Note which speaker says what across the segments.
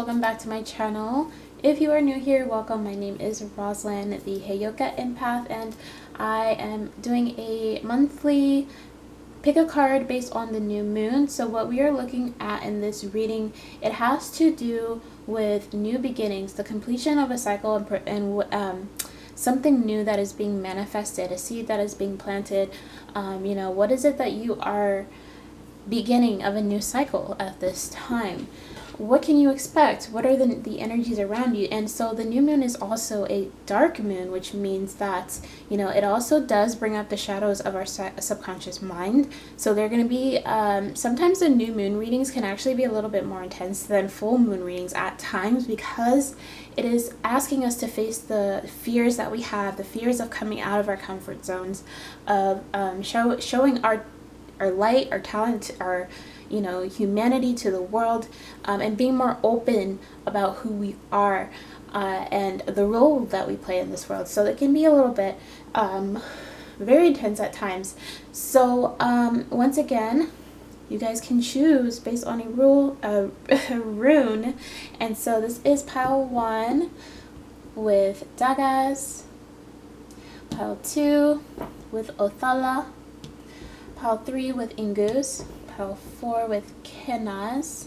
Speaker 1: welcome back to my channel. If you are new here, welcome. My name is Rosalind, the Hellooo empath, and I am doing a monthly pick a card based on the new moon. So what we are looking at in this reading, it has to do with new beginnings, the completion of a cycle, and something new that is being manifested, a seed that is being planted. What is it that you are beginning of a new cycle at this time? What can you expect? What are the energies around you? And so the new moon is also a dark moon, which means that it also does bring up the shadows of our subconscious mind. So they're going to be sometimes the new moon readings can actually be a little bit more intense than full moon readings at times, because it is asking us to face the fears that we have, the fears of coming out of our comfort zones, of showing our light, our talent, our humanity to the world, and being more open about who we are and the role that we play in this world. So it can be a little bit very intense at times. So once again, you guys can choose based on a rune. And so this is pile 1 with Dagaz, pile 2 with Othala, pile 3 with Inguz, pile 4 with Kenaz,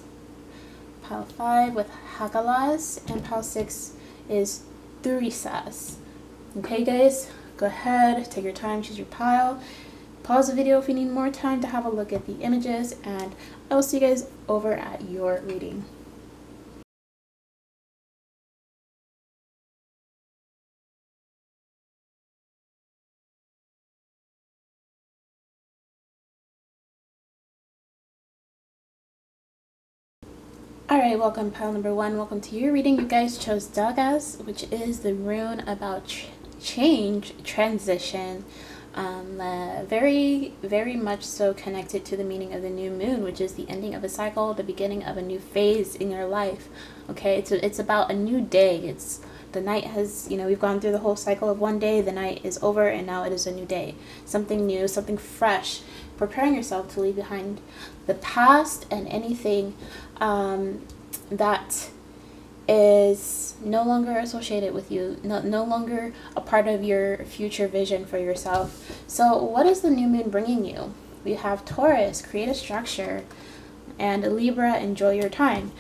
Speaker 1: pile 5 with Hagalaz, and pile 6 is Thurisaz. Okay guys, go ahead, take your time, choose your pile, pause the video if you need more time to have a look at the images, and I will see you guys over at your reading. Alright, welcome pile number 1. Welcome to your reading. You guys chose Dagaz, which is the rune about change, transition. Very, very much so connected to the meaning of the new moon, which is the ending of a cycle, the beginning of a new phase in your life. Okay, it's about a new day. The night has, we've gone through the whole cycle of one day, the night is over, and now it is a new day. Something new, something fresh. Preparing yourself to leave behind the past and anything that is no longer associated with you, no longer a part of your future vision for yourself. So what is the new moon bringing you? We have Taurus, create a structure, and Libra, enjoy your time.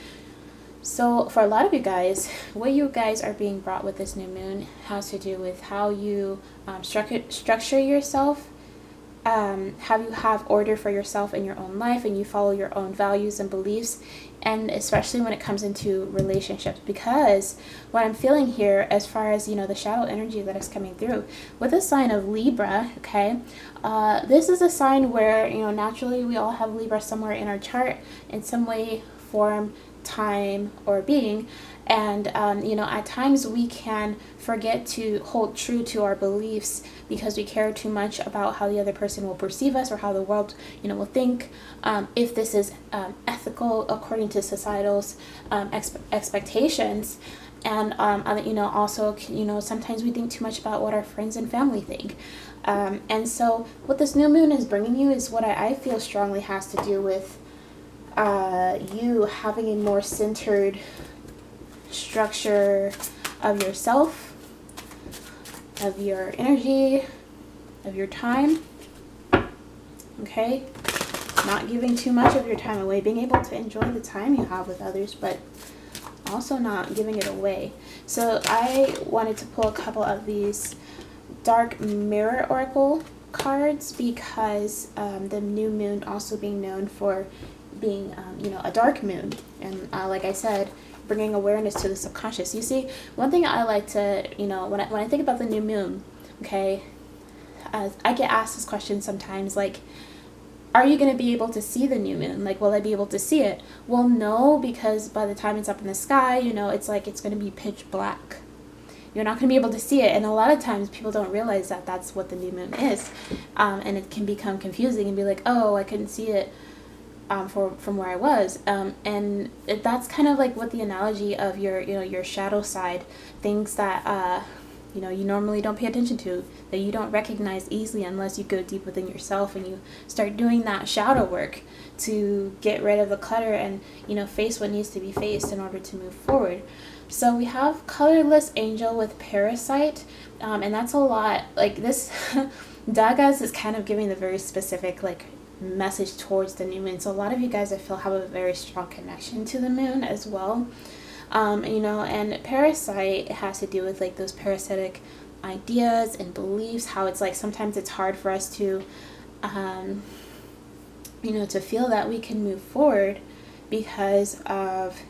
Speaker 1: So for a lot of you guys, what you guys are being brought with this new moon has to do with how you structure yourself, how you have order for yourself in your own life, and you follow your own values and beliefs, and especially when it comes into relationships. Because what I'm feeling here, as far as the shadow energy that is coming through with the sign of Libra, okay, this is a sign where naturally we all have Libra somewhere in our chart in some way, form, time, or being. And at times we can forget to hold true to our beliefs because we care too much about how the other person will perceive us, or how the world will think, if this is ethical according to societal's expectations. And also sometimes we think too much about what our friends and family think. And so what this new moon is bringing you is what I feel strongly has to do with you having a more centered structure of yourself, of your energy, of your time. Okay, not giving too much of your time away, being able to enjoy the time you have with others, but also not giving it away. So I wanted to pull a couple of these dark mirror oracle cards, because the new moon also being known for being a dark moon, and like I said, bringing awareness to the subconscious. You see, one thing I like to, when I think about the new moon, okay, I get asked this question sometimes, like, are you going to be able to see the new moon? Like, will I be able to see it? Well, no, because by the time it's up in the sky, it's like it's going to be pitch black. You're not going to be able to see it, and a lot of times people don't realize that that's what the new moon is, and it can become confusing and be like, oh, I couldn't see it from where I was, and that's kind of like what the analogy of your shadow side, things that you know, you normally don't pay attention to, that you don't recognize easily unless you go deep within yourself and you start doing that shadow work to get rid of the clutter and, you know, face what needs to be faced in order to move forward. So we have colorless angel with parasite, and that's a lot. Like this, Dagaz is kind of giving the very specific like message towards the new moon. So a lot of you guys, I feel, have a very strong connection to the moon as well. You know, and parasite has to do with like those parasitic ideas and beliefs, how it's like sometimes it's hard for us to, you know, to feel that we can move forward because of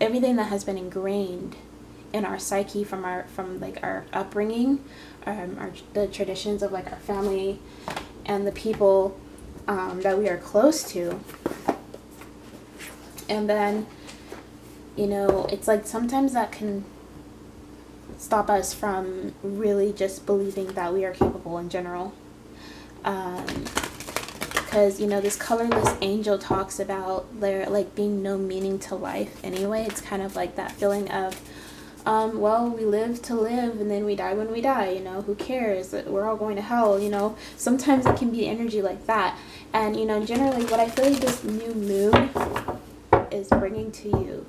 Speaker 1: everything that has been ingrained in our psyche from our upbringing, the traditions of like our family and the people that we are close to. And then, you know, it's like sometimes that can stop us from really just believing that we are capable in general. Because, you know, this colorless angel talks about there like being no meaning to life anyway. It's kind of like that feeling of, well, we live to live and then we die when we die, you know, who cares? We're all going to hell, you know. Sometimes it can be energy like that. And, you know, generally what I feel like this new moon is bringing to you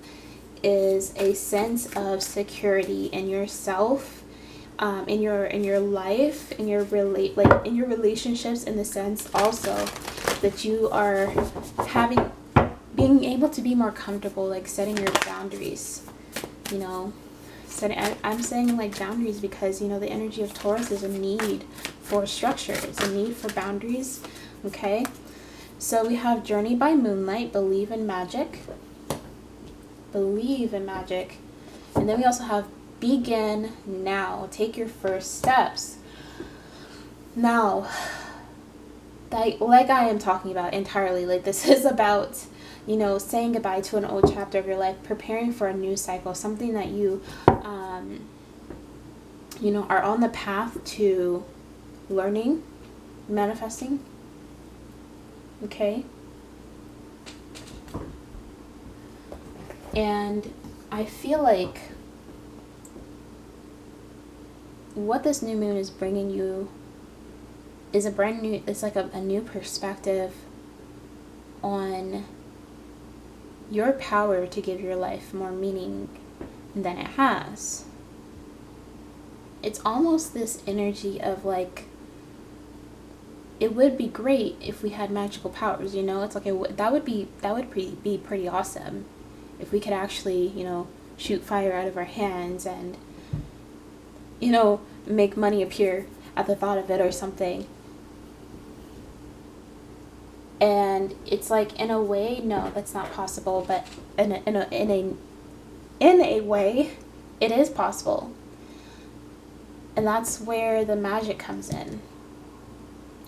Speaker 1: is a sense of security in yourself, in your life, in your relationships, in the sense also that you are being able to be more comfortable, like setting your boundaries, you know. I'm saying like boundaries because, you know, the energy of Taurus is a need for structure, it's a need for boundaries. Okay, so we have journey by moonlight, believe in magic, and then we also have begin now, take your first steps. Now, like I am talking about entirely, like this is about, you know, saying goodbye to an old chapter of your life, preparing for a new cycle, something that you, you know, are on the path to learning, manifesting. Okay. And I feel like what this new moon is bringing you is it's like a new perspective on your power to give your life more meaning than it has. It's almost this energy of like, it would be great if we had magical powers, you know. It's like that would be pretty awesome if we could actually, you know, shoot fire out of our hands and, you know, make money appear at the thought of it or something. And it's like, in a way, no, that's not possible, but in a way it is possible. And that's where the magic comes in.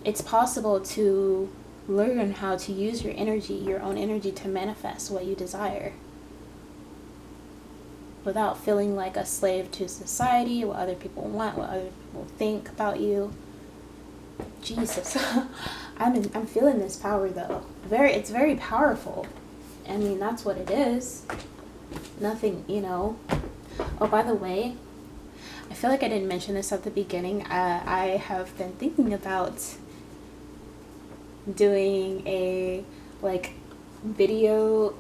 Speaker 1: It's possible to learn how to use your energy, your own energy, to manifest what you desire without feeling like a slave to society, what other people want, what other people think about you. Jesus. I'm feeling this power though. It's very powerful. I mean, that's what it is. Nothing, you know. Oh, by the way, I feel like I didn't mention this at the beginning. I have been thinking about doing a like video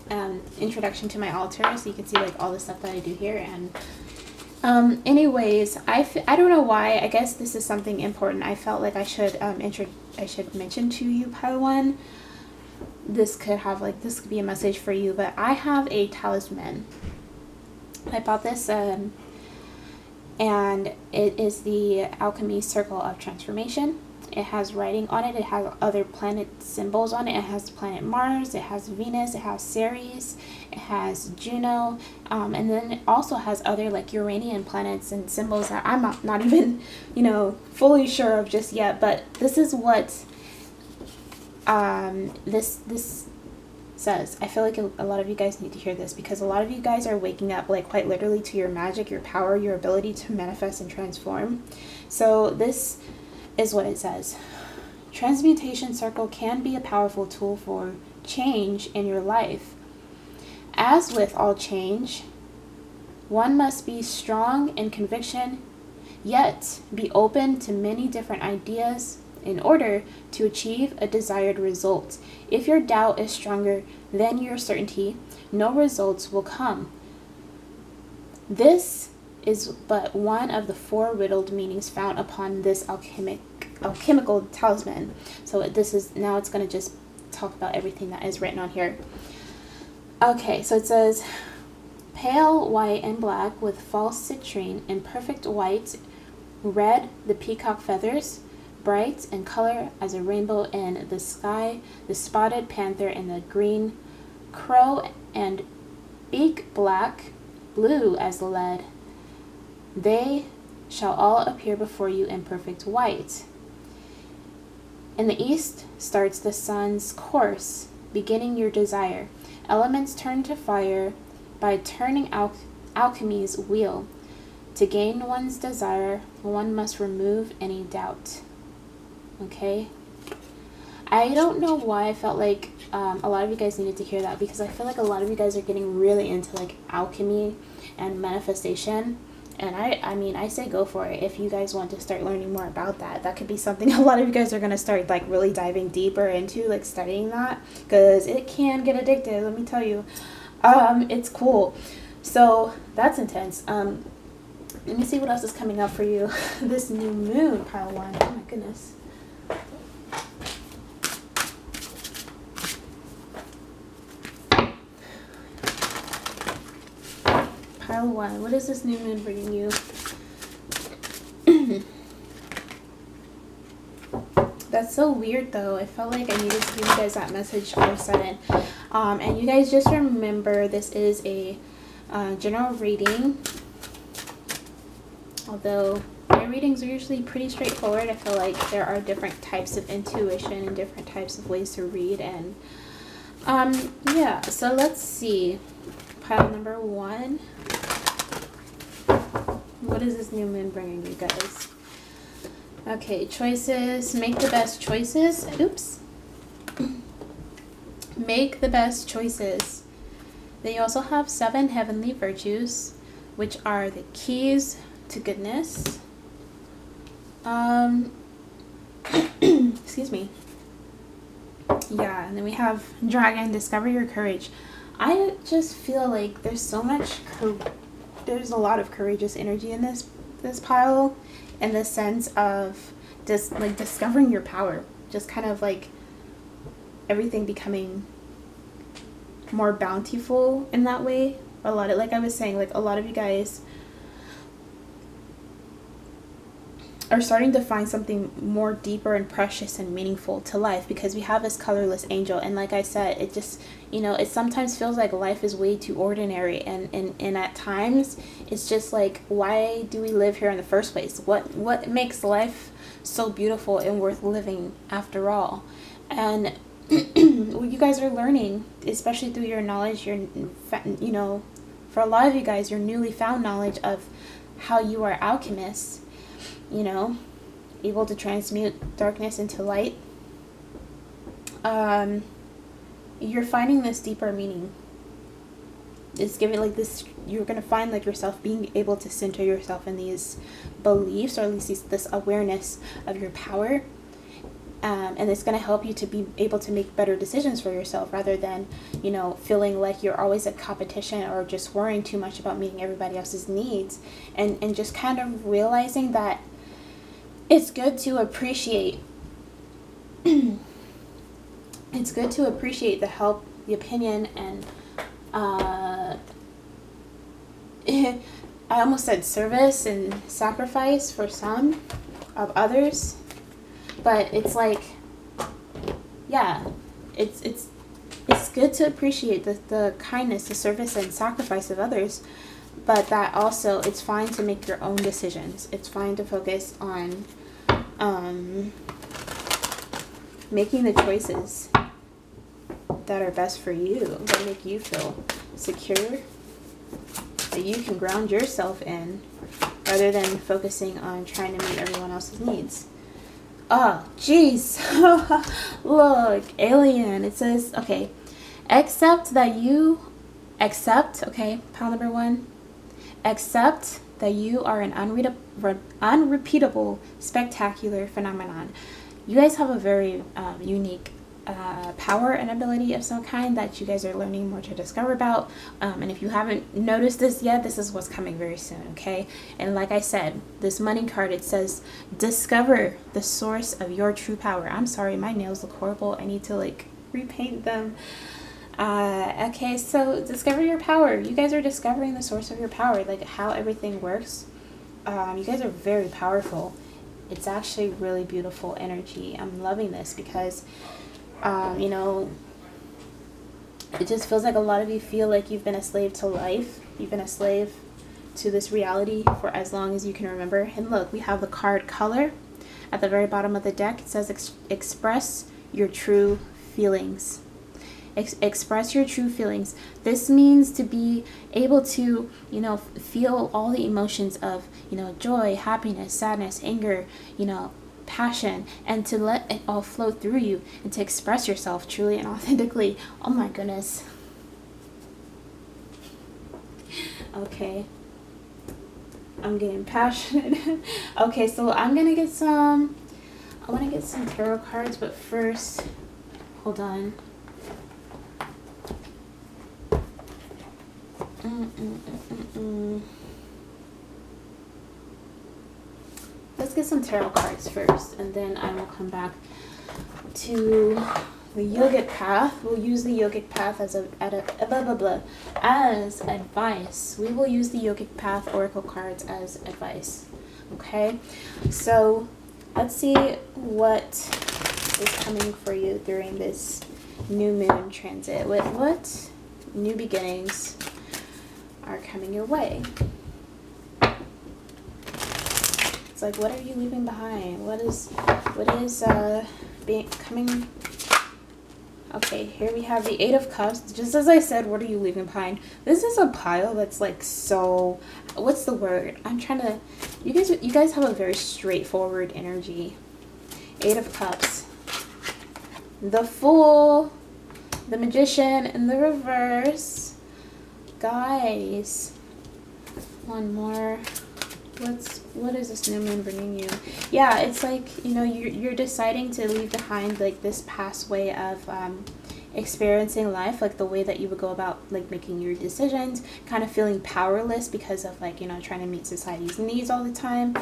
Speaker 1: introduction to my altar, so you can see like all the stuff that I do here. And anyways, I don't know why. I guess this is something important. I felt like I should mention to you, Padawan. This could be a message for you. But I have a talisman. I bought this and it is the Alchemy Circle of Transformation. It has writing on it. It has other planet symbols on it. It has planet Mars. It has Venus. It has Ceres. It has Juno. And then it also has other like Uranian planets and symbols that I'm not even, you know, fully sure of just yet. But this is what this says. I feel like a lot of you guys need to hear this, because a lot of you guys are waking up like quite literally to your magic, your power, your ability to manifest and transform. So this is what it says. Transmutation circle can be a powerful tool for change in your life. As with all change, one must be strong in conviction Yet, be open to many different ideas in order to achieve a desired result. If your doubt is stronger than your certainty, no results will come. This is but one of the 4 riddled meanings found upon this alchemical talisman. So this is, now it's going to just talk about everything that is written on here. Okay, so it says, pale white and black with false citrine, and perfect white, red the peacock feathers, bright in color as a rainbow in the sky, the spotted panther in the green crow, and beak black, blue as lead. They shall all appear before you in perfect white. In the east starts the sun's course, beginning your desire. Elements turn to fire by turning alchemy's wheel. To gain one's desire, one must remove any doubt. Okay? I don't know why I felt like a lot of you guys needed to hear that, because I feel like a lot of you guys are getting really into like alchemy and manifestation. And I mean, I say go for it if you guys want to start learning more about that. That could be something a lot of you guys are going to start like really diving deeper into, like studying that, because it can get addictive, let me tell you. It's cool. So that's intense. Let me see what else is coming up for you. This new moon, pile 1. Oh my goodness. Pile 1. What is this new moon bringing you? That's so weird though. I felt like I needed to give you guys that message all of a sudden. And you guys just remember, this is a general reading. Although my readings are usually pretty straightforward, I feel like there are different types of intuition and different types of ways to read. And yeah, so let's see. Pile number 1. What is this new moon bringing you guys? Okay, choices. Make the best choices. Oops. Make the best choices. Then you also have 7 heavenly virtues, which are the keys to goodness. Excuse me. Yeah, and then we have dragon. Discover your courage. I just feel like there's so much there's a lot of courageous energy in this pile, in the sense of just like discovering your power, just kind of like everything becoming more bountiful in that way. A lot of, like I was saying, like a lot of you guys are starting to find something more deeper and precious and meaningful to life, because we have this colorless angel. And like I said, it just, you know, it sometimes feels like life is way too ordinary, and at times it's just like, why do we live here in the first place? What makes life so beautiful and worth living after all? And what you guys are learning, especially through your knowledge, your, you know, for a lot of you guys, your newly found knowledge of how you are alchemists, you know, able to transmute darkness into light. You're finding this deeper meaning. It's giving like this, you're going to find like yourself being able to center yourself in these beliefs, or at least this awareness of your power. And it's going to help you to be able to make better decisions for yourself, rather than, you know, feeling like you're always at competition, or just worrying too much about meeting everybody else's needs, and just kind of realizing that it's good to appreciate it's good to appreciate the help, the opinion, and I almost said service and sacrifice for some of others, but it's like, yeah, it's good to appreciate the kindness, the service, and sacrifice of others, but that also, it's fine to make your own decisions. It's fine to focus on making the choices that are best for you, that make you feel secure, that you can ground yourself in, rather than focusing on trying to meet everyone else's needs. Oh, jeez. Look, alien. It says, okay, accept, pile number 1, accept that you are an unrepeatable, spectacular phenomenon. You guys have a very unique power and ability of some kind that you guys are learning more to discover about. And if you haven't noticed this yet, this is what's coming very soon, okay? And like I said, this money card, it says, discover the source of your true power. I'm sorry, my nails look horrible. I need to like repaint them. Okay, so discover your power. You guys are discovering the source of your power, like how everything works. You guys are very powerful. It's actually really beautiful energy. I'm loving this because you know, it just feels like a lot of you feel like you've been a slave to life. You've been a slave to this reality for as long as you can remember. And look, we have the card color at the very bottom of the deck. It says express your true feelings. Express your true feelings. This means to be able to, you know, feel all the emotions of, you know, joy, happiness, sadness, anger, you know, passion, and to let it all flow through you and to express yourself truly and authentically. Oh my goodness. Okay, I'm getting passionate. Okay, so I want to get some tarot cards, but first, hold on. Let's get some tarot cards first, and then I will come back to the yogic path. We'll use the yogic path as as advice. We will use the yogic path oracle cards as advice. Okay, so let's see what is coming for you during this new moon transit. What new beginnings are coming your way? It's like, what are you leaving behind? What is coming? Okay, here we have the Eight of Cups. Just as I said, what are you leaving behind? This is a pile that's like so, what's the word? I'm trying to, you guys have a very straightforward energy. Eight of Cups. The Fool, the Magician in the reverse. Guys, one more. What is this new moon bringing you? Yeah, it's like, you know, you're deciding to leave behind like this past way of experiencing life, like the way that you would go about like making your decisions, kind of feeling powerless because of like, you know, trying to meet society's needs all the time,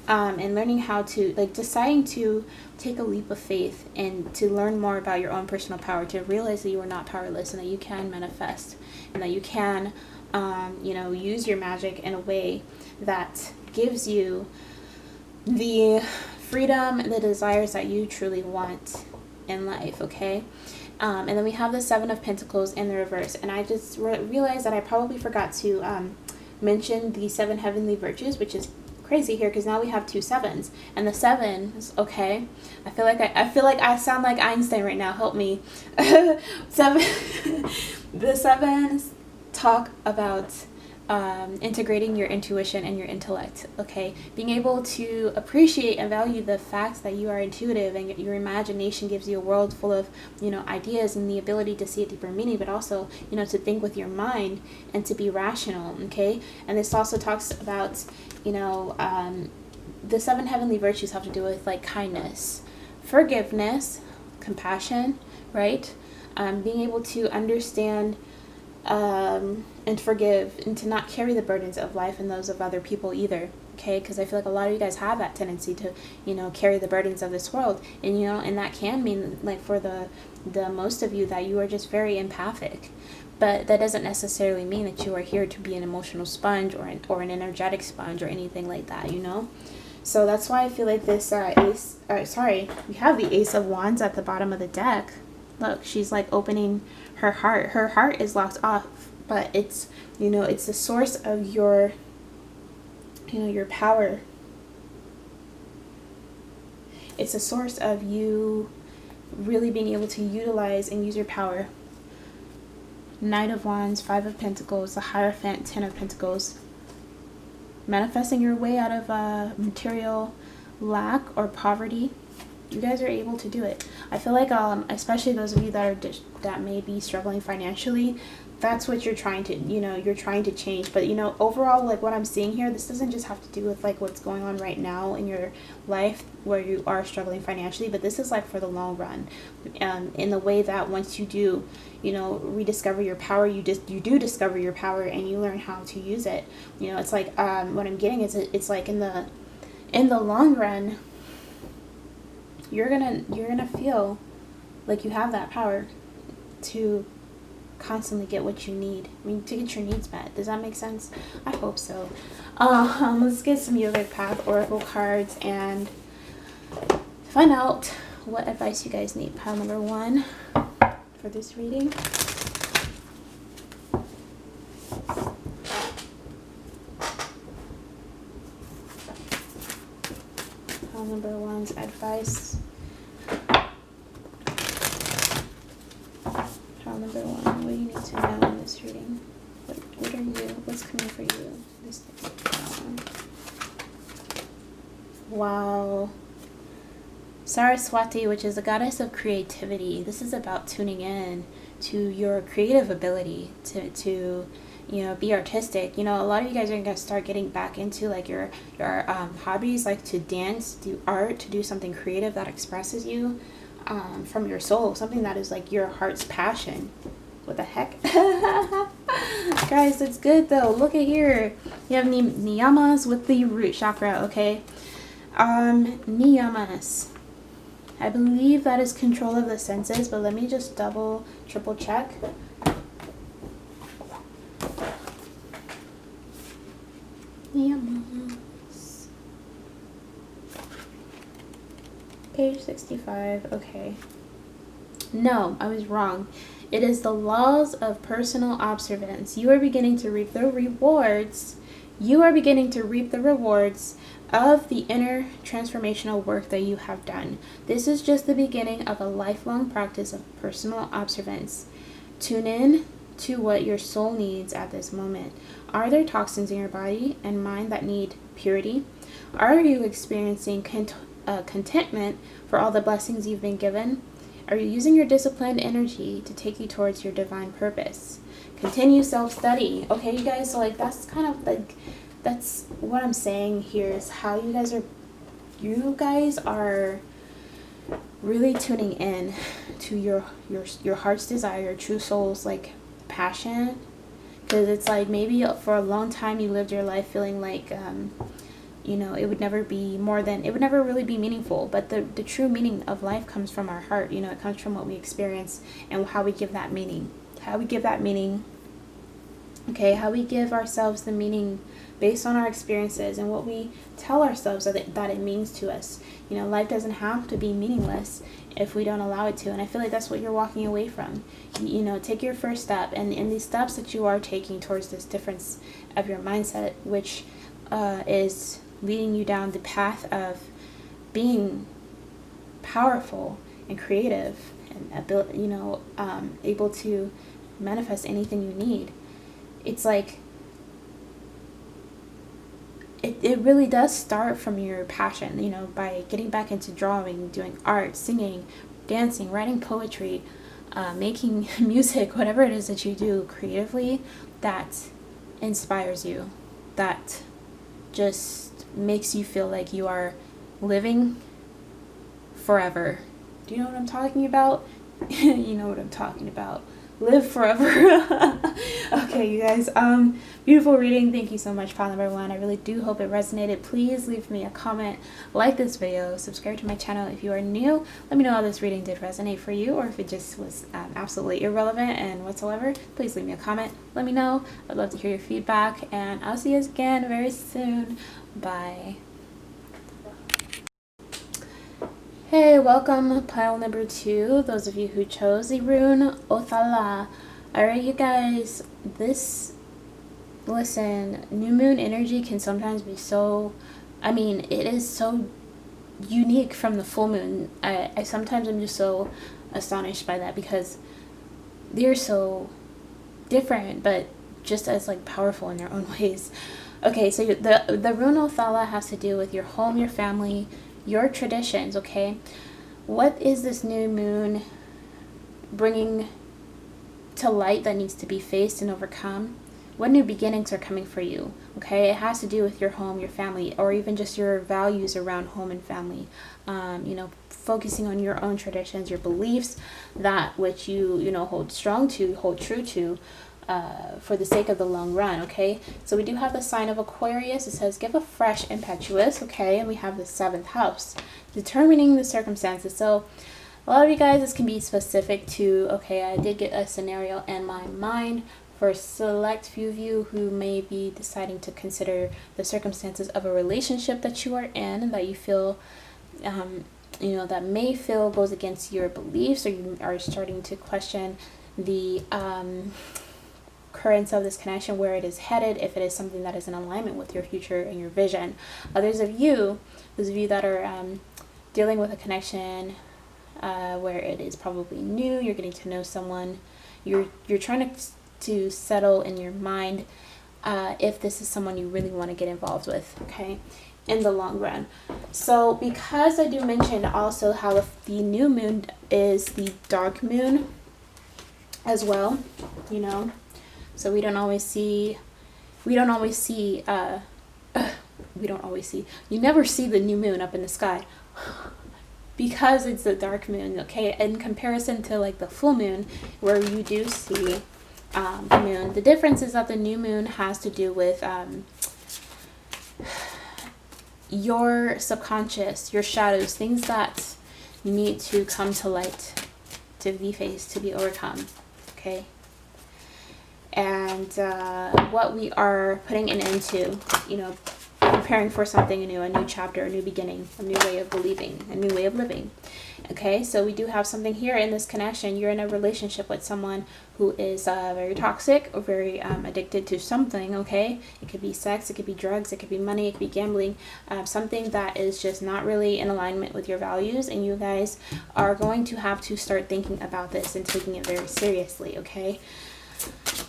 Speaker 1: and learning how to like deciding to take a leap of faith and to learn more about your own personal power, to realize that you are not powerless and that you can manifest and that you can you know, use your magic in a way that gives you the freedom and the desires that you truly want in life, okay? And then we have the Seven of Pentacles in the reverse, and I just realized that I probably forgot to mention the 7 heavenly virtues, which is crazy here because now we have 2 sevens, and the 7s, okay, I feel like I sound like Einstein right now. Help me. The 7s talk about integrating your intuition and your intellect, okay? Being able to appreciate and value the facts that you are intuitive, and your imagination gives you a world full of, you know, ideas and the ability to see a deeper meaning, but also, you know, to think with your mind and to be rational, okay? And this also talks about, you know, the 7 heavenly virtues have to do with like kindness, forgiveness, compassion, right? Being able to understand and forgive, and to not carry the burdens of life and those of other people either, okay? Because I feel like a lot of you guys have that tendency to, you know, carry the burdens of this world, and you know, and that can mean like for the most of you that you are just very empathic, but that doesn't necessarily mean that you are here to be an emotional sponge or an energetic sponge or anything like that, you know? So that's why I feel like this we have the Ace of Wands at the bottom of the deck. Look, she's like opening her heart. Her heart is locked off, but it's, you know, it's the source of your, you know, your power. It's a source of you really being able to utilize and use your power. Knight of Wands, 5 of Pentacles, the Hierophant, 10 of Pentacles. Manifesting your way out of material lack or poverty. You guys are able to do it. I feel like, especially those of you that may be struggling financially, that's what you're trying to, you're trying to change. But, overall, like what I'm seeing here, this doesn't just have to do with like what's going on right now in your life where you are struggling financially, but this is like for the long run, in the way that once you do, rediscover your power, you do discover your power, and you learn how to use it. It's like, what I'm getting is it's like in the long run, you're gonna feel like you have that power to constantly get what you need. I mean, to get your needs met. Does that make sense? I hope so. Let's get some Yogic Path Oracle cards and find out what advice you guys need. Pile number 1 for this reading. Pile number 1's advice. Number 1, what do you need to know in this reading? What's coming for you this day? Wow. Saraswati, which is the goddess of creativity. This is about tuning in to your creative ability to be artistic. A lot of you guys are going to start getting back into like your hobbies, like to dance, do art, to do something creative that expresses you. From your soul, something that is like your heart's passion. What the heck? Guys, it's good though. Look at here. You have niyamas with the root chakra, okay? Niyamas. I believe that is control of the senses, but let me just triple check. Niyamas. Page 65. Okay. No, I was wrong. It is the laws of personal observance. You are beginning to reap the rewards. You are beginning to reap the rewards of the inner transformational work that you have done. This is just the beginning of a lifelong practice of personal observance. Tune in to what your soul needs at this moment. Are there toxins in your body and mind that need purity? Are you experiencing contentment for all the blessings you've been given? Are you using your disciplined energy to take you towards your divine purpose? Continue self-study. Okay, you guys, so like that's kind of like, that's what I'm saying here is how you guys are really tuning in to your heart's desire, your true soul's like passion. Because it's like maybe for a long time you lived your life feeling like it would never be more than, it would never really be meaningful. But the true meaning of life comes from our heart. It comes from what we experience and how we give that meaning. How we give that meaning. Okay, how we give ourselves the meaning based on our experiences and what we tell ourselves that it means to us. Life doesn't have to be meaningless if we don't allow it to. And I feel like that's what you're walking away from. Take your first step. And in these steps that you are taking towards this difference of your mindset, which is leading you down the path of being powerful and creative and able to manifest anything you need. It's like it really does start from your passion, by getting back into drawing, doing art, singing, dancing, writing poetry, making music, whatever it is that you do creatively that inspires you, that just makes you feel like you are living forever. Do you know what I'm talking about? You know what I'm talking about. Live forever. Okay, you guys, beautiful reading. Thank you so much, pile number 1. I really do hope it resonated. Please leave me a comment, like this video, subscribe to my channel if you are new. Let me know how this reading did resonate for you, or if it just was absolutely irrelevant and whatsoever. Please leave me a comment, let me know. I'd love to hear your feedback, and I'll see you guys again very soon. Bye. Hey, welcome, pile number 2, those of you who chose the rune Othala. Alright, you guys, listen, new moon energy can sometimes be so, it is so unique from the full moon. I sometimes am just so astonished by that, because they're so different, but just as like powerful in their own ways. Okay, so the rune Othala has to do with your home, your family, your traditions, okay? What is this new moon bringing to light that needs to be faced and overcome? What new beginnings are coming for you? Okay, it has to do with your home, your family, or even just your values around home and family. You know, focusing on your own traditions, your beliefs, that which you know, hold strong to, hold true to, for the sake of the long run. Okay, so we do have the sign of Aquarius. It says give a fresh impetuous. Okay, and we have the 7th house, determining the circumstances. So a lot of you guys, this can be specific to, okay, I did get a scenario in my mind for a select few of you who may be deciding to consider the circumstances of a relationship that you are in and that you feel, you know, that may feel goes against your beliefs, or you are starting to question the currents of this connection, where it is headed, if it is something that is in alignment with your future and your vision. Those of you that are dealing with a connection where it is probably new, you're getting to know someone, you're trying to settle in your mind if this is someone you really want to get involved with, okay, in the long run. So because I do mention also how the new moon is the dark moon as well, you know, so you never see the new moon up in the sky because it's the dark moon, okay, in comparison to like the full moon where you do see the moon. The difference is that the new moon has to do with your subconscious, your shadows, things that need to come to light, to be faced, to be overcome, okay? And what we are putting an end to, you know, preparing for something new, a new chapter, a new beginning, a new way of believing, a new way of living. Okay, so we do have something here in this connection. You're in a relationship with someone who is very toxic or very addicted to something, okay? It could be sex, it could be drugs, it could be money, it could be gambling, something that is just not really in alignment with your values, and you guys are going to have to start thinking about this and taking it very seriously, okay?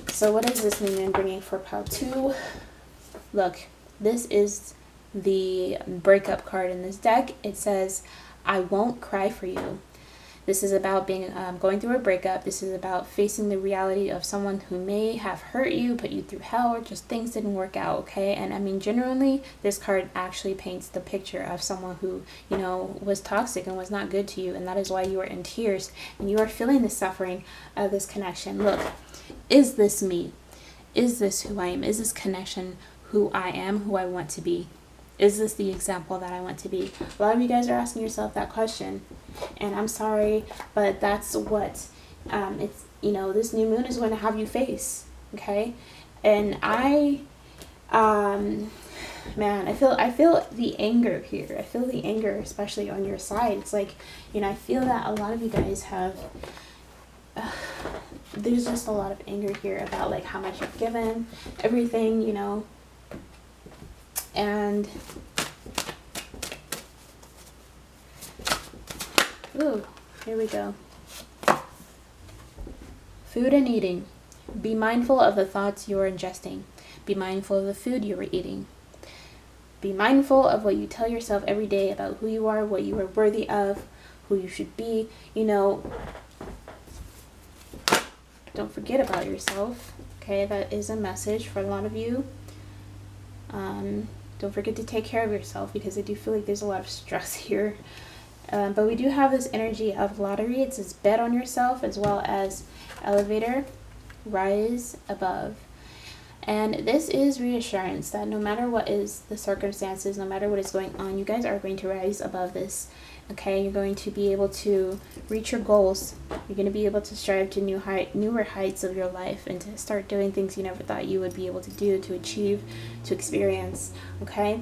Speaker 1: So what is this new moon bringing for part 2? Look, this is the breakup card in this deck. It says, I won't cry for you. This is about being going through a breakup. This is about facing the reality of someone who may have hurt you, put you through hell, or just things didn't work out, okay? And I mean, generally, this card actually paints the picture of someone who, you know, was toxic and was not good to you, and that is why you are in tears and you are feeling the suffering of this connection. Look, is this me? Is this who I am? Is this connection who I am, who I want to be? Is this the example that I want to be? A lot of you guys are asking yourself that question, and I'm sorry, but that's what it's, you know, this new moon is going to have you face, okay? And man, I feel the anger here. I feel the anger, especially on your side. It's like, you know, I feel that a lot of you guys have there's just a lot of anger here about like how much you've given, everything, you know. And ooh, here we go. Food and eating. Be mindful of the thoughts you are ingesting. Be mindful of the food you are eating. Be mindful of what you tell yourself every day about who you are, what you are worthy of, who you should be. You know, don't forget about yourself. Okay, that is a message for a lot of you. Don't forget to take care of yourself, because I do feel like there's a lot of stress here. But we do have this energy of lottery. It says bet on yourself, as well as elevator, rise above. And this is reassurance that no matter what is the circumstances, no matter what is going on, you guys are going to rise above this. Okay, you're going to be able to reach your goals. You're going to be able to strive to newer heights of your life, and to start doing things you never thought you would be able to do, to achieve, to experience. Okay,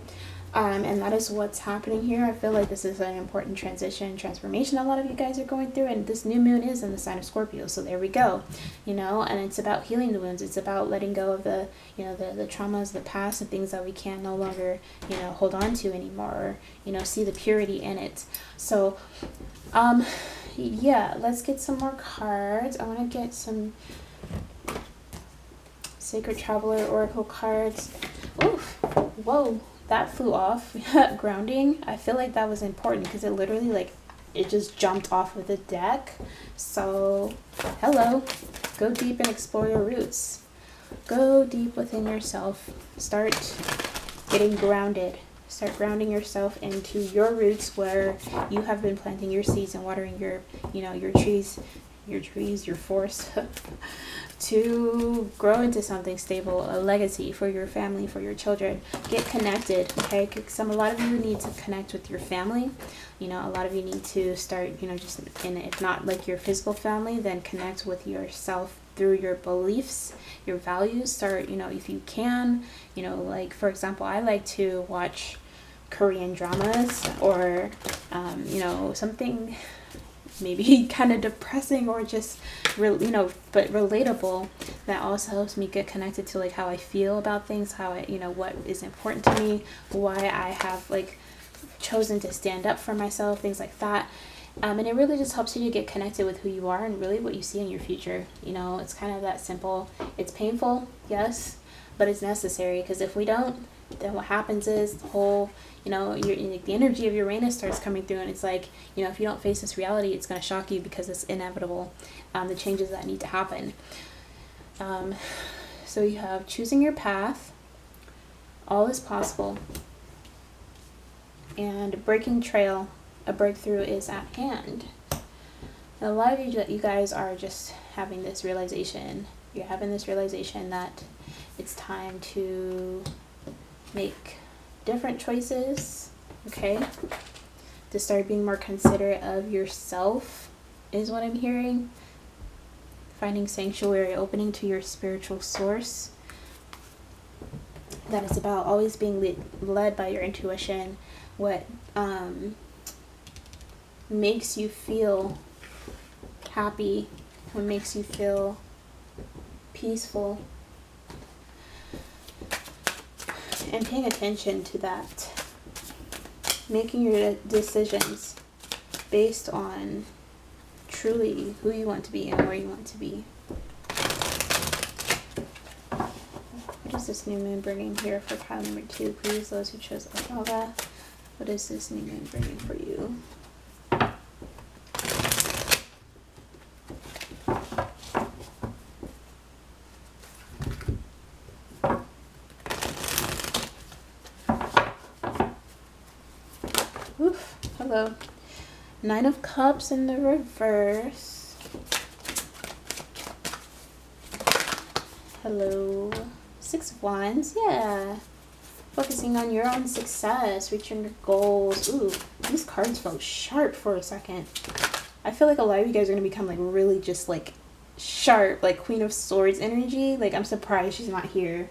Speaker 1: and that is what's happening here. I feel like this is an important transition, transformation a lot of you guys are going through, and this new moon is in the sign of Scorpio, so there we go, you know. And it's about healing the wounds. It's about letting go of the, you know, the traumas, the past, and things that we can no longer, you know, hold on to anymore, or, you know, see the purity in it. So yeah, let's get some more cards. I want to get some Sacred Traveler Oracle cards. Oof, whoa, that flew off. Grounding. I feel like that was important, because it literally like it just jumped off of the deck. So hello, go deep and explore your roots. Go deep within yourself. Start getting grounded. Start grounding yourself into your roots, where you have been planting your seeds and watering your, your trees, your forest to grow into something stable, a legacy for your family, for your children. Get connected, okay? A lot of you need to connect with your family. A lot of you need to start, just in, if not like your physical family, then connect with yourself through your beliefs, your values. Start, if you can, like for example, I like to watch Korean dramas, or something maybe kind of depressing, or just but relatable, that also helps me get connected to like how I feel about things, how I, what is important to me, why I have like chosen to stand up for myself, things like that. And it really just helps you to get connected with who you are and really what you see in your future. It's kind of that simple. It's painful, yes, but it's necessary, because if we don't, then what happens is the whole, the energy of Uranus starts coming through, and it's like, if you don't face this reality, it's going to shock you, because it's inevitable, the changes that need to happen. So you have choosing your path, all is possible, and breaking trail, a breakthrough is at hand. And a lot of you guys are just having this realization. You're having this realization that it's time to make different choices, okay? To start being more considerate of yourself is what I'm hearing. Finding sanctuary, opening to your spiritual source. That is about always being led by your intuition. What makes you feel happy, what makes you feel peaceful, and paying attention to that. Making your decisions based on truly who you want to be and where you want to be. What is this new moon bringing here for pile number 2? Please, those who chose Othala. What is this new moon bringing for you? Oof, hello. 9 of Cups in the reverse. Hello. 6 of Wands, yeah. Focusing on your own success, reaching your goals. Ooh, these cards felt sharp for a second. I feel like a lot of you guys are going to become like really just like sharp, like Queen of Swords energy. Like, I'm surprised she's not here.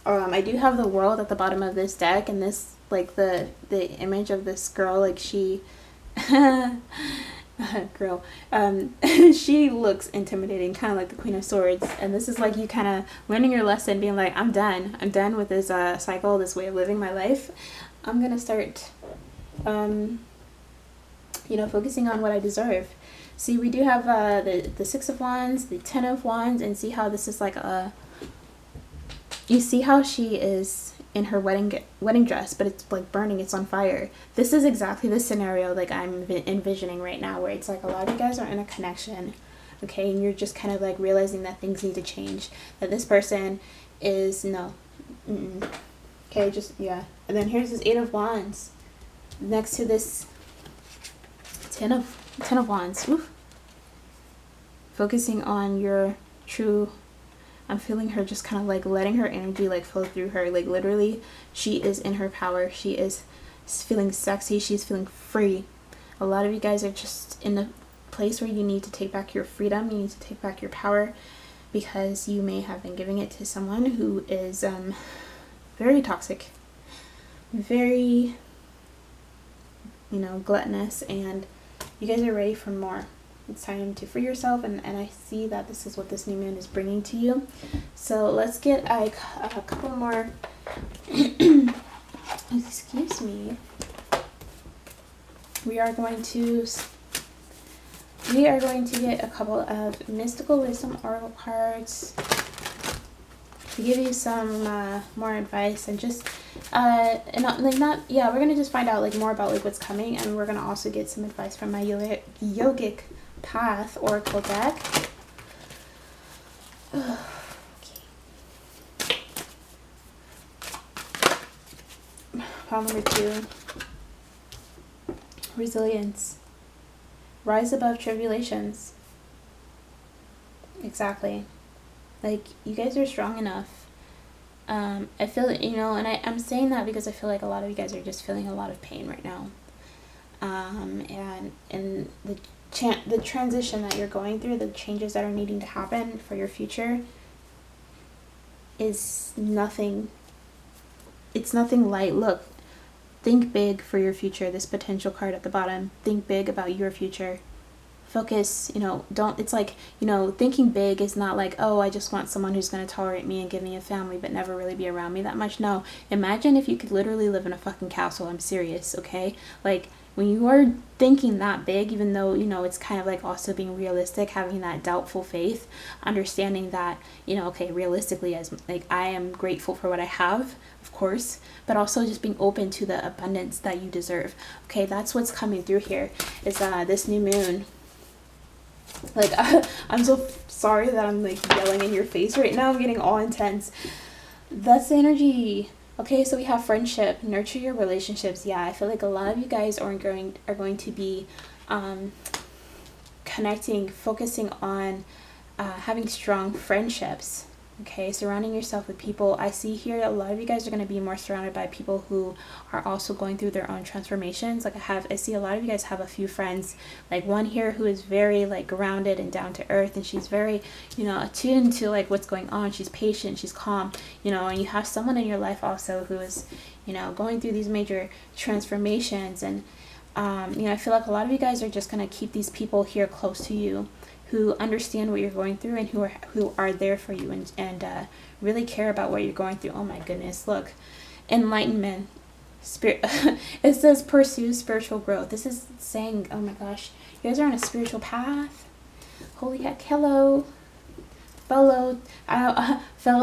Speaker 1: I do have the World at the bottom of this deck, and this, like, the image of this girl, like, she girl, she looks intimidating, kind of like the Queen of Swords, and this is like you kind of learning your lesson, being like, I'm done with this cycle, this way of living my life. I'm gonna start focusing on what I deserve. See, we do have the 6 of Wands, the 10 of Wands, and see how this is like you see how she is in her wedding dress, but it's like burning, it's on fire. This is exactly the scenario like I'm envisioning right now, where it's like a lot of you guys are in a connection, okay, and you're just kind of like realizing that things need to change, that this person is okay, just yeah. And then here's this 8 of Wands next to this 10 of Wands. Oof. Focusing on your true, I'm feeling her just kind of like letting her energy like flow through her. Like, literally, she is in her power. She is feeling sexy. She's feeling free. A lot of you guys are just in a place where you need to take back your freedom. You need to take back your power, because you may have been giving it to someone who is very toxic, very, gluttonous, and you guys are ready for more. It's time to free yourself, and I see that this is what this new moon is bringing to you. So let's get a couple more. Excuse me. We are going to get a couple of mystical wisdom oracle cards. to give you some more advice and just and not yeah, we're gonna just find out like more about like what's coming, and we're gonna also get some advice from my yogic path oracle deck. Pile number 2. Resilience. Rise above tribulations. Exactly. Like, you guys are strong enough. I feel, you know, and I'm saying that because I feel like a lot of you guys are just feeling a lot of pain right now. And the transition that you're going through, the changes that are needing to happen for your future is nothing. It's nothing light. Look, think big for your future. This potential card at the bottom. Think big about your future. Focus, you know, don't, it's like, you know, thinking big is not like, oh, I just want someone who's going to tolerate me and give me a family but never really be around me that much. No, imagine if you could literally live in a fucking castle. I'm serious, okay? Like, when you are thinking that big, even though, you know, it's kind of like also being realistic, having that doubtful faith, understanding that, you know, okay, realistically, as like, I am grateful for what I have, of course, but also just being open to the abundance that you deserve. Okay, that's what's coming through here is this new moon. Like, I'm so sorry that I'm like yelling in your face right now. I'm getting all intense. That's the energy. Okay, so we have friendship. Nurture your relationships. Yeah, I feel like a lot of you guys are going to be connecting, focusing on having strong friendships. Okay, surrounding yourself with people. I see here a lot of you guys are going to be more surrounded by people who are also going through their own transformations. Like I see a lot of you guys have a few friends, like one here who is very like grounded and down to earth, and she's very, you know, attuned to like what's going on. She's patient, she's calm, you know, and you have someone in your life also who is, you know, going through these major transformations. And you know, I feel like a lot of you guys are just going to keep these people here close to you, who understand what you're going through and who are there for you and really care about what you're going through. Oh my goodness, look. Enlightenment. Spirit. It says pursue spiritual growth. This is saying, oh my gosh, you guys are on a spiritual path. Holy heck, hello. Fellow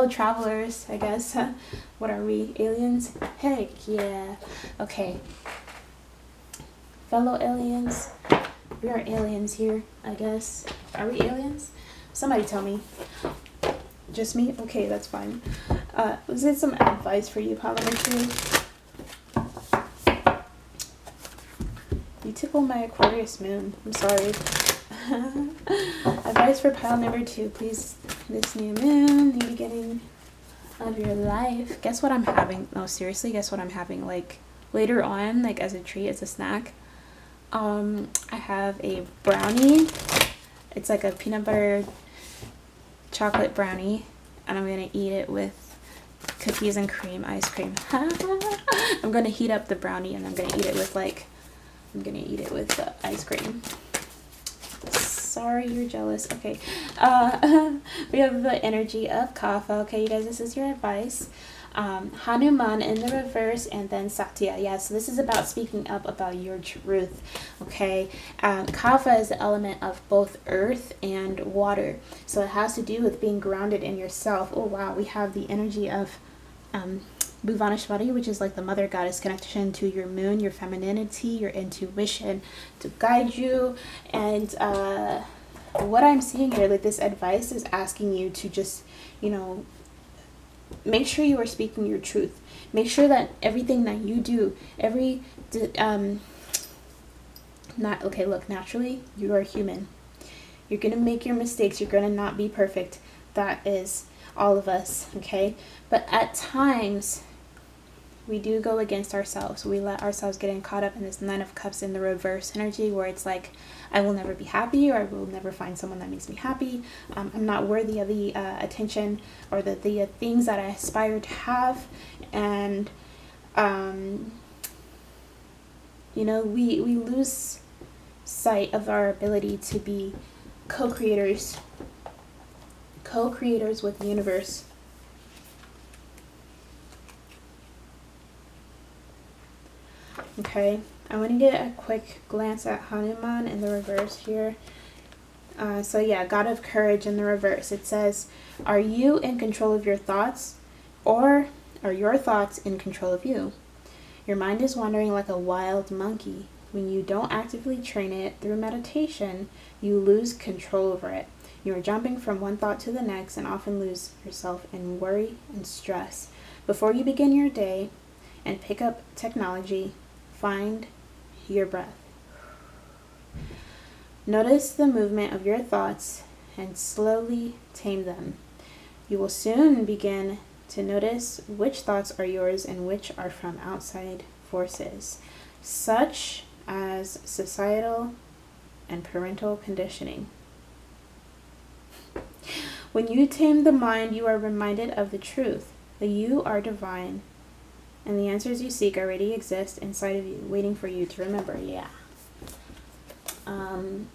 Speaker 1: travelers, I guess. What are we, aliens? Heck yeah. Okay. Fellow aliens. We are aliens here, I guess. Are we aliens? Somebody tell me. Just me? Okay, that's fine. Let's get some advice for you, pile number 2. You tickle my Aquarius moon. I'm sorry. Advice for pile number 2, please. This new moon, the beginning of your life. Guess what I'm having? No, seriously, guess what I'm having? Like, later on, like as a treat, as a snack. I have a brownie. It's like a peanut butter chocolate brownie, and I'm gonna eat it with cookies and cream, ice cream. I'm gonna heat up the brownie and I'm gonna eat it with ice cream. Sorry, you're jealous. Okay. We have the energy of Kapha. Okay, you guys, this is your advice. Hanuman in the reverse, and then Satya. Yeah, so this is about speaking up about your truth. Okay, Kapha is the element of both earth and water, so it has to do with being grounded in yourself. Oh wow, we have the energy of Bhuvaneshwari, which is like the mother goddess, connection to your moon, your femininity, your intuition to guide you. And what I'm seeing here, like this advice is asking you to just, you know, make sure you are speaking your truth. Make sure that everything that you do, naturally, you are human. You're going to make your mistakes. You're going to not be perfect. That is all of us, okay? But at times, we do go against ourselves. We let ourselves get caught up in this 9 of Cups in the reverse energy, where it's like, I will never be happy, or I will never find someone that makes me happy. I'm not worthy of the attention or the things that I aspire to have. And, you know, we lose sight of our ability to be co-creators with the universe. Okay, I want to get a quick glance at Hanuman in the reverse here. So yeah, God of Courage in the reverse. It says, are you in control of your thoughts, or are your thoughts in control of you? Your mind is wandering like a wild monkey. When you don't actively train it through meditation, you lose control over it. You are jumping from one thought to the next and often lose yourself in worry and stress. Before you begin your day and pick up technology, find your breath. Notice the movement of your thoughts and slowly tame them. You will soon begin to notice which thoughts are yours and which are from outside forces, such as societal and parental conditioning. When you tame the mind, you are reminded of the truth that you are divine and the answers you seek already exist inside of you, waiting for you to remember. Yeah.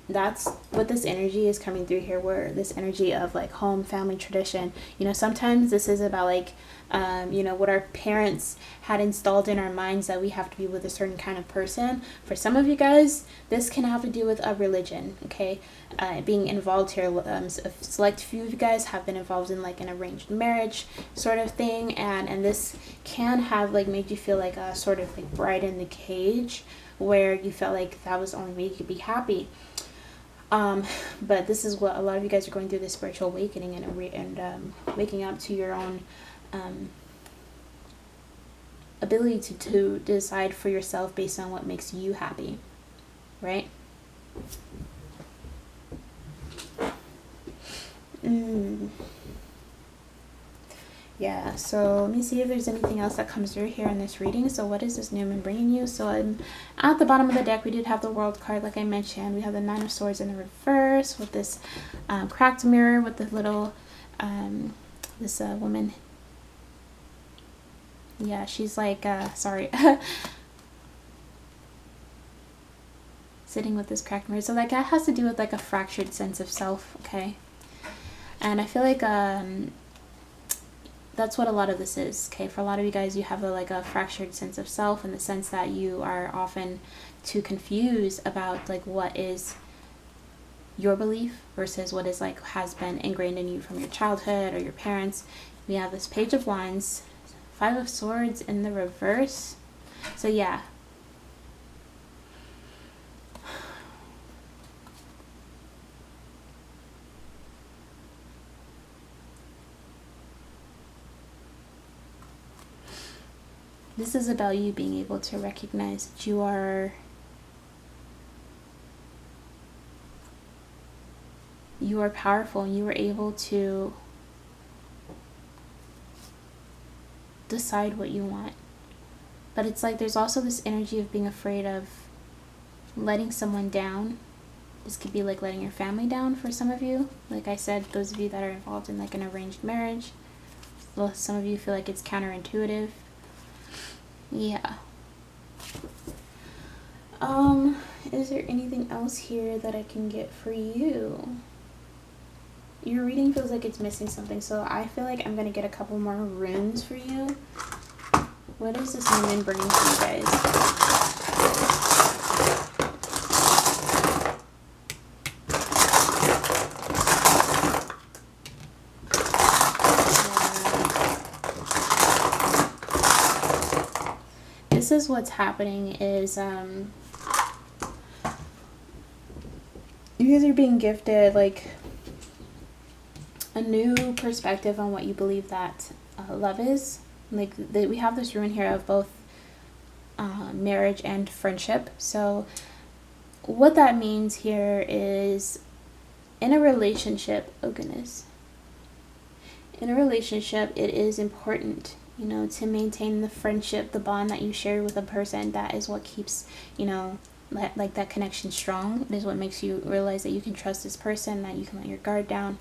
Speaker 1: That's what this energy is coming through here, where this energy of like home, family, tradition. Sometimes this is about like what our parents had installed in our minds, that we have to be with a certain kind of person. For some of you guys, this can have to do with a religion, okay? Being involved here. A select few of you guys have been involved in like an arranged marriage sort of thing, and this can have like made you feel like a sort of like bride in the cage, where you felt like that was the only way you could be happy. But this is what a lot of you guys are going through, this spiritual awakening and waking up to your own ability to decide for yourself based on what makes you happy, right? Yeah, so let me see if there's anything else that comes through here in this reading. So what is this new moon bringing you? So at the bottom of the deck, we did have the World card, like I mentioned. We have the Nine of Swords in the reverse with this cracked mirror with the little, this woman. Yeah, she's like, sorry. Sitting with this cracked mirror. So like that has to do with like a fractured sense of self, okay? And I feel like, that's what a lot of this is, okay? For a lot of you guys, you have a fractured sense of self, in the sense that you are often too confused about like what is your belief versus what is like has been ingrained in you from your childhood or your parents. We have this Page of Wands, Five of Swords in the reverse. So yeah. This is about you being able to recognize that you are powerful, and you are able to decide what you want. But it's like there's also this energy of being afraid of letting someone down. This could be like letting your family down for some of you. Like I said, those of you that are involved in like an arranged marriage. Well, some of you feel like it's counterintuitive. Yeah. Is there anything else here that I can get for you? Your reading feels like it's missing something, so I feel like I'm gonna get a couple more runes for you. What is this moon bringing for you guys? This is what's happening is you guys are being gifted like a new perspective on what you believe that love is. Like we have this rune here of both marriage and friendship. So what that means here is, in a relationship, oh goodness, in a relationship it is important, to maintain the friendship, the bond that you share with a person. That is what keeps, like that connection strong. It is what makes you realize that you can trust this person, that you can let your guard down.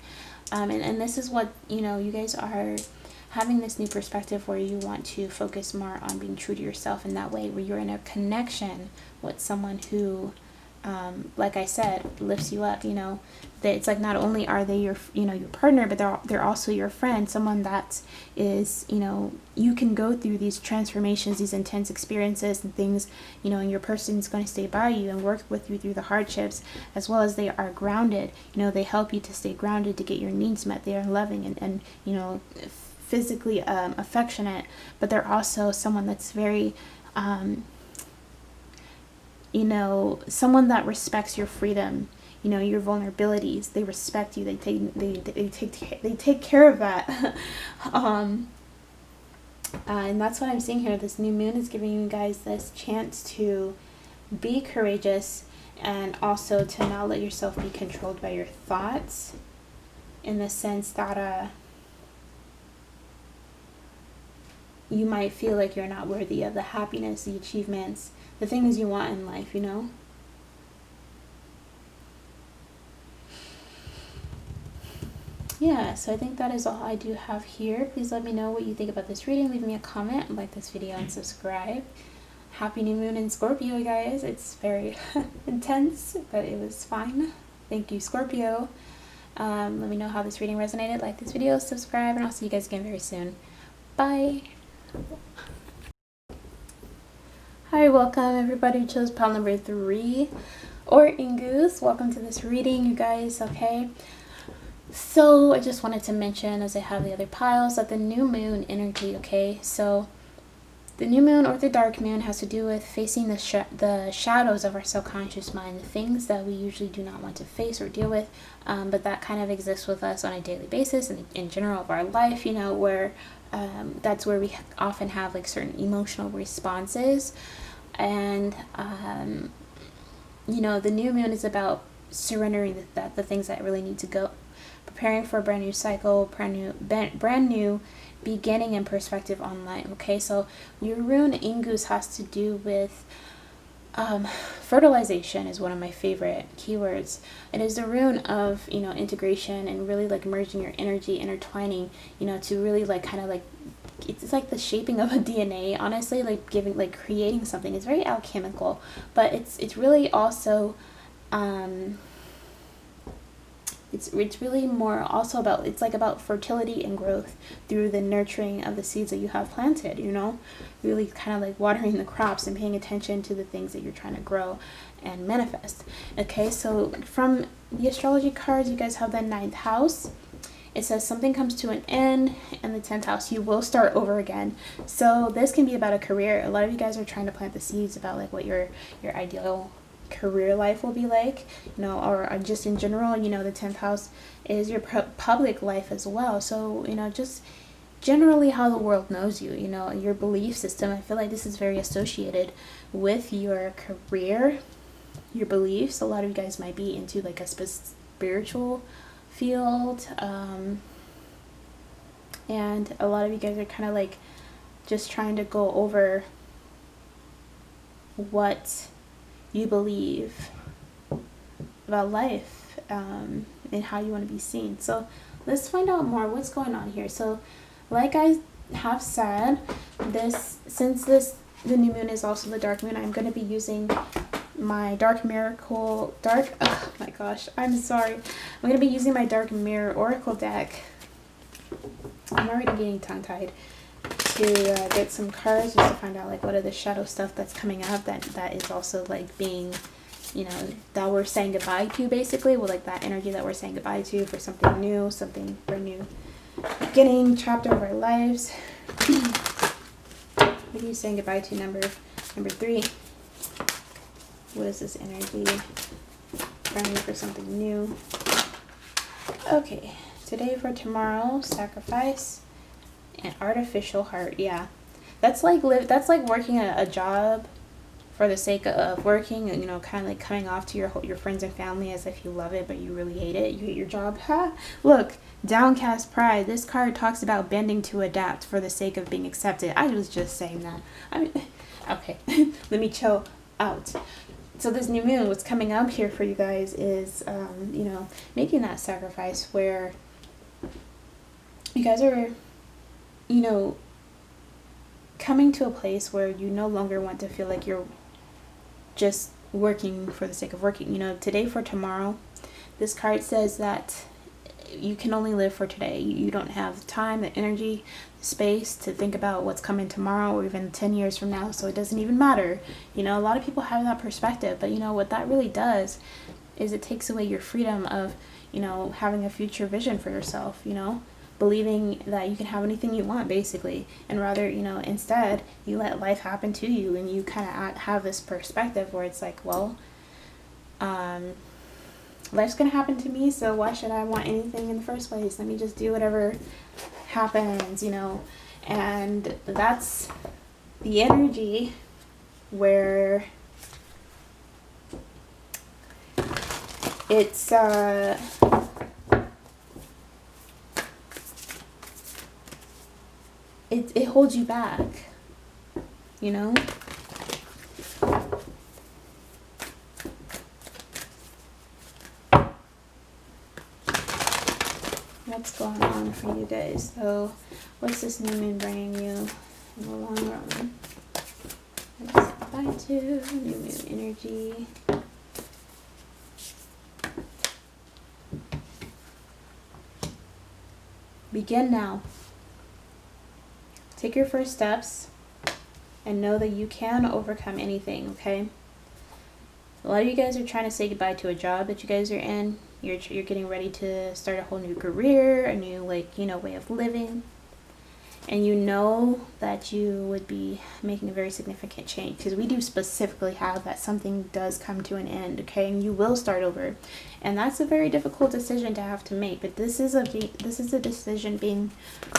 Speaker 1: And this is what, you guys are having this new perspective where you want to focus more on being true to yourself in that way, where you're in a connection with someone who like I said, lifts you up, you know. That it's like not only are they your, you know, your partner, but they're also your friend, someone that is, you know, you can go through these transformations, these intense experiences and things, you know, and your person's going to stay by you and work with you through the hardships, as well as they are grounded. You know, they help you to stay grounded, to get your needs met. They are loving and you know, physically affectionate, but they're also someone that's very you know, someone that respects your freedom, you know, your vulnerabilities. They respect you. They take care of that. And that's what I'm seeing here. This new moon is giving you guys this chance to be courageous, and also to not let yourself be controlled by your thoughts, in the sense that you might feel like you're not worthy of the happiness, the achievements, the things you want in life, you know? Yeah, so I think that is all I do have here. Please let me know what you think about this reading. Leave me a comment, like this video, and subscribe. Happy new moon in Scorpio, guys. It's very intense, but it was fine. Thank you, Scorpio. Let me know how this reading resonated. Like this video, subscribe, and I'll see you guys again very soon. Bye. Hi, welcome everybody who chose pile number 3 or Inguz. Welcome to this reading, you guys. Okay, so I just wanted to mention, as I have the other piles, that the new moon energy, okay, so the new moon or the dark moon has to do with facing the shadows of our subconscious mind, the things that we usually do not want to face or deal with, but that kind of exists with us on a daily basis and in general of our life, you know, where that's where we often have like certain emotional responses. And you know, the new moon is about surrendering the things that really need to go, preparing for a brand new cycle, brand new beginning and perspective on life. Okay, so your rune Inguz has to do with fertilization, is one of my favorite keywords. It is the rune of, you know, integration and really like merging your energy, intertwining, you know, to really like kind of like, it's like the shaping of a DNA, honestly, like giving, like creating something. It's very alchemical, but it's really also it's really more also about, it's like about fertility and growth through the nurturing of the seeds that you have planted, you know, really kind of like watering the crops and paying attention to the things that you're trying to grow and manifest. Okay, so from the astrology cards, you guys have the 9th house. It says something comes to an end, and the 10th house, you will start over again. So this can be about a career. A lot of you guys are trying to plant the seeds about like what your ideal career life will be like, you know, or just in general, you know, the 10th house is your public life as well. So, you know, just generally how the world knows you, you know, your belief system. I feel like this is very associated with your career, your beliefs. A lot of you guys might be into like a spiritual field, and a lot of you guys are kind of like just trying to go over what you believe about life, and how you want to be seen. So let's find out more what's going on here. So like I have said, the new moon is also the dark moon, I'm going to be using my oh my gosh, I'm sorry. I'm going to be using my Dark Mirror Oracle deck. I'm already getting tongue-tied to get some cards just to find out like what are the shadow stuff that's coming up that is also like being, you know, that we're saying goodbye to, basically, with like that energy that we're saying goodbye to for something new, something brand new beginning, chapter of our lives. What are you saying goodbye to, number 3? What is this energy? Praying for something new. Okay, today for tomorrow, sacrifice and artificial heart. Yeah, that's like working a job for the sake of working, and you know, kind of like coming off to your friends and family as if you love it, but you really hate it. You hate your job. Ha! Look, downcast pride. This card talks about bending to adapt for the sake of being accepted. I was just saying that. I mean, okay, let me chill out. So this new moon, what's coming up here for you guys is, you know, making that sacrifice where you guys are, you know, coming to a place where you no longer want to feel like you're just working for the sake of working. You know, today for tomorrow. This card says that you can only live for today. You don't have time, the energy, the space to think about what's coming tomorrow or even 10 years from now, so it doesn't even matter. You know, a lot of people have that perspective, but you know what that really does is it takes away your freedom of, you know, having a future vision for yourself, you know, believing that you can have anything you want, basically, and rather, you know, instead you let life happen to you, and you kind of have this perspective where it's like, well, life's gonna happen to me, so why should I want anything in the first place? Let me just do whatever happens, you know. And that's the energy where it's it holds you back, you know. What's going on for you guys? So what's this new moon bringing you in the long run? Let's say bye to new moon energy. Begin now. Take your first steps and know that you can overcome anything, okay? A lot of you guys are trying to say goodbye to a job that you guys are in. You're getting ready to start a whole new career, a new, like, you know, way of living. And you know that you would be making a very significant change, because we do specifically have that something does come to an end, okay? And you will start over. And that's a very difficult decision to have to make, but this is a decision being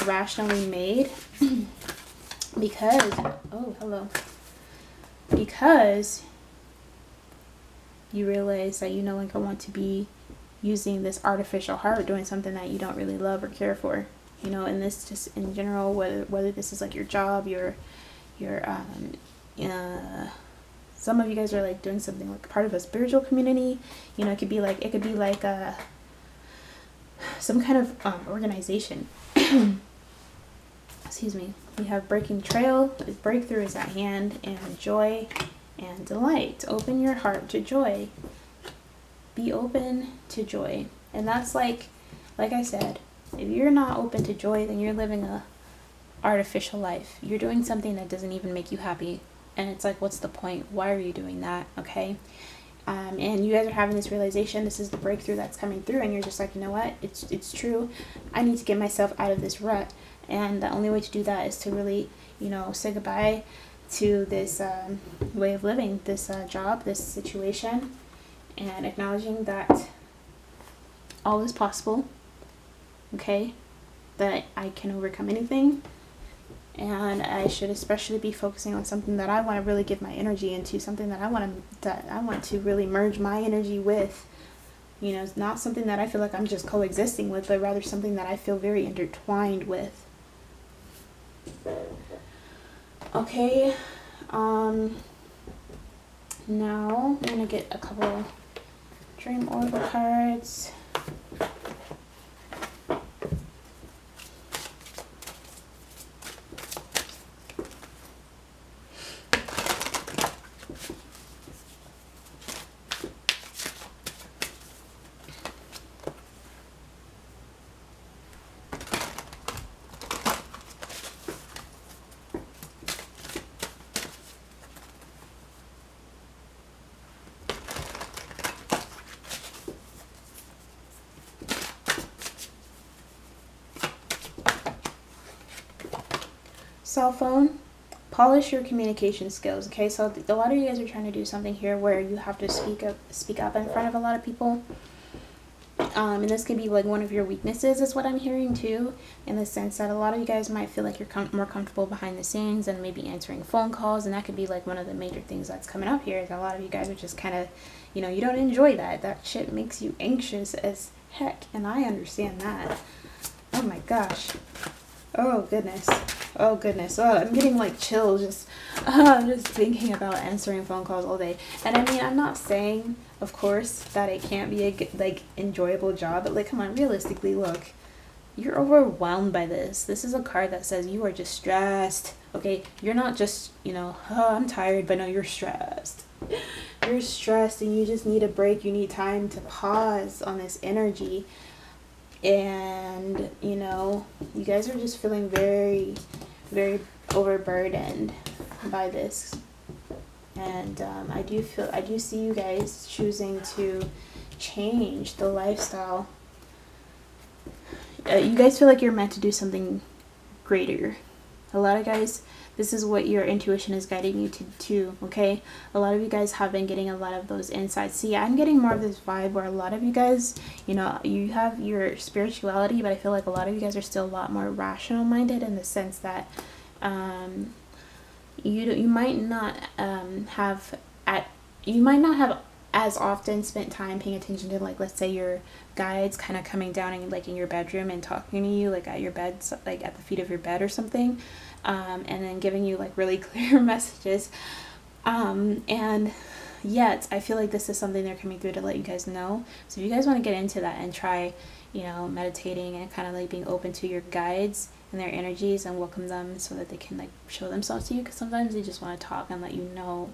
Speaker 1: rationally made because, oh, hello. Because you realize that you no longer want to be using this artificial heart, doing something that you don't really love or care for, you know. And this just in general, whether this is like your job, your some of you guys are like doing something like part of a spiritual community, you know. It could be like some kind of organization. Excuse me. We have breaking trail. Breakthrough is at hand, and joy and delight. Open your heart to joy. Be open to joy. And that's like I said, if you're not open to joy, then you're living a artificial life. You're doing something that doesn't even make you happy. And it's like, what's the point? Why are you doing that? Okay. And you guys are having this realization. This is the breakthrough that's coming through, and you're just like, you know what? It's true. I need to get myself out of this rut. And the only way to do that is to really, you know, say goodbye to this way of living, this job, this situation, and acknowledging that all is possible, okay? That I can overcome anything, and I should especially be focusing on something that I want to really give my energy into, something that I want to really merge my energy with. You know, it's not something that I feel like I'm just coexisting with, but rather something that I feel very intertwined with. Okay, now I'm going to get a couple Dream Oracle cards. Cell phone, polish your communication skills. Okay, so a lot of you guys are trying to do something here where you have to speak up in front of a lot of people, and this could be like one of your weaknesses, is what I'm hearing too, in the sense that a lot of you guys might feel like you're more comfortable behind the scenes and maybe answering phone calls, and that could be like one of the major things that's coming up here, is a lot of you guys are just kind of, you know, you don't enjoy that shit makes you anxious as heck, and I understand that. Oh my gosh. Oh goodness. Oh goodness. Oh, I'm getting like chills just thinking about answering phone calls all day. And I mean, I'm not saying, of course, that it can't be a like enjoyable job, but like, come on, realistically, look, you're overwhelmed by this. This is a card that says you are just stressed. Okay, you're not just, you know, oh, I'm tired, but no, you're stressed. you're stressed and you just need a break. You need time to pause on this energy. And, you know, you guys are just feeling very, very overburdened by this. And I do see you guys choosing to change the lifestyle. You guys feel like you're meant to do something greater. A lot of guys, this is what your intuition is guiding you to, okay? A lot of you guys have been getting a lot of those insights. See, I'm getting more of this vibe where a lot of you guys, you know, you have your spirituality, but I feel like a lot of you guys are still a lot more rational minded, in the sense that you might not have as often spent time paying attention to, like, let's say your guides kind of coming down and like in your bedroom and talking to you, like at your bed, like at the feet of your bed or something, and then giving you like really clear messages, and yet I feel like this is something they're coming through to let you guys know. So if you guys want to get into that and try, you know, meditating and kind of like being open to your guides and their energies and welcome them so that they can like show themselves to you, because sometimes they just want to talk and let you know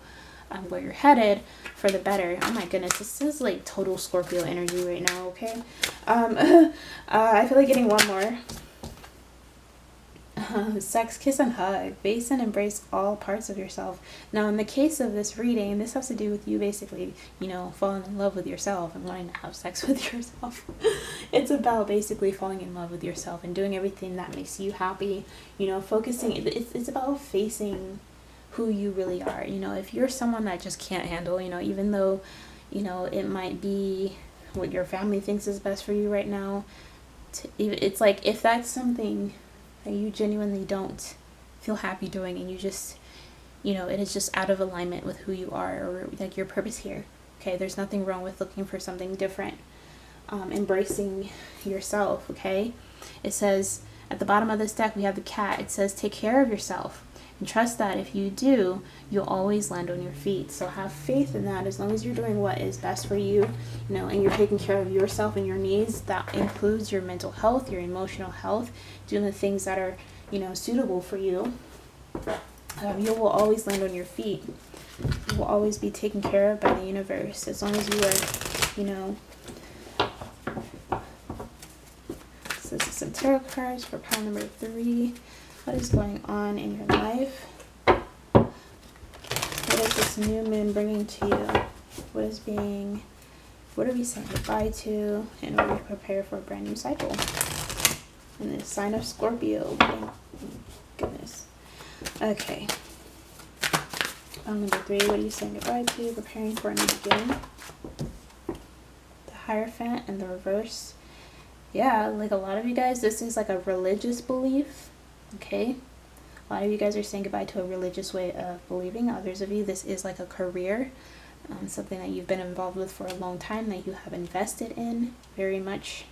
Speaker 1: where you're headed for the better. Oh my goodness, this is like total Scorpio energy right now, okay? I feel like getting one more. Sex, kiss, and hug. Face and embrace all parts of yourself. Now, in the case of this reading, this has to do with you basically, you know, falling in love with yourself and wanting to have sex with yourself. It's about basically falling in love with yourself and doing everything that makes you happy. You know, focusing. It's about facing who you really are. You know, if you're someone that just can't handle, you know, even though, you know, it might be what your family thinks is best for you right now, it's like, if that's something that you genuinely don't feel happy doing, and you just, you know, it is just out of alignment with who you are, or like your purpose here, okay, there's nothing wrong with looking for something different. Embracing yourself, okay? It says at the bottom of this deck, we have the cat. It says take care of yourself and trust that if you do, you'll always land on your feet. So have faith in that. As long as you're doing what is best for you, you know, and you're taking care of yourself and your needs, that includes your mental health, your emotional health, doing the things that are, you know, suitable for you, you will always land on your feet. You will always be taken care of by the universe, as long as you are, you know. So this is some tarot cards for pile number 3. What is going on in your life? What is this new moon bringing to you? What are we saying goodbye to in order to prepare for a brand new cycle? And the sign of Scorpio. Thank goodness. Okay. Number 3, what are you saying goodbye to? Preparing for a new beginning. The Hierophant and the reverse. Yeah, like a lot of you guys, this is like a religious belief. Okay, a lot of you guys are saying goodbye to a religious way of believing. Others of you, this is like a career, something that you've been involved with for a long time, that you have invested in very much.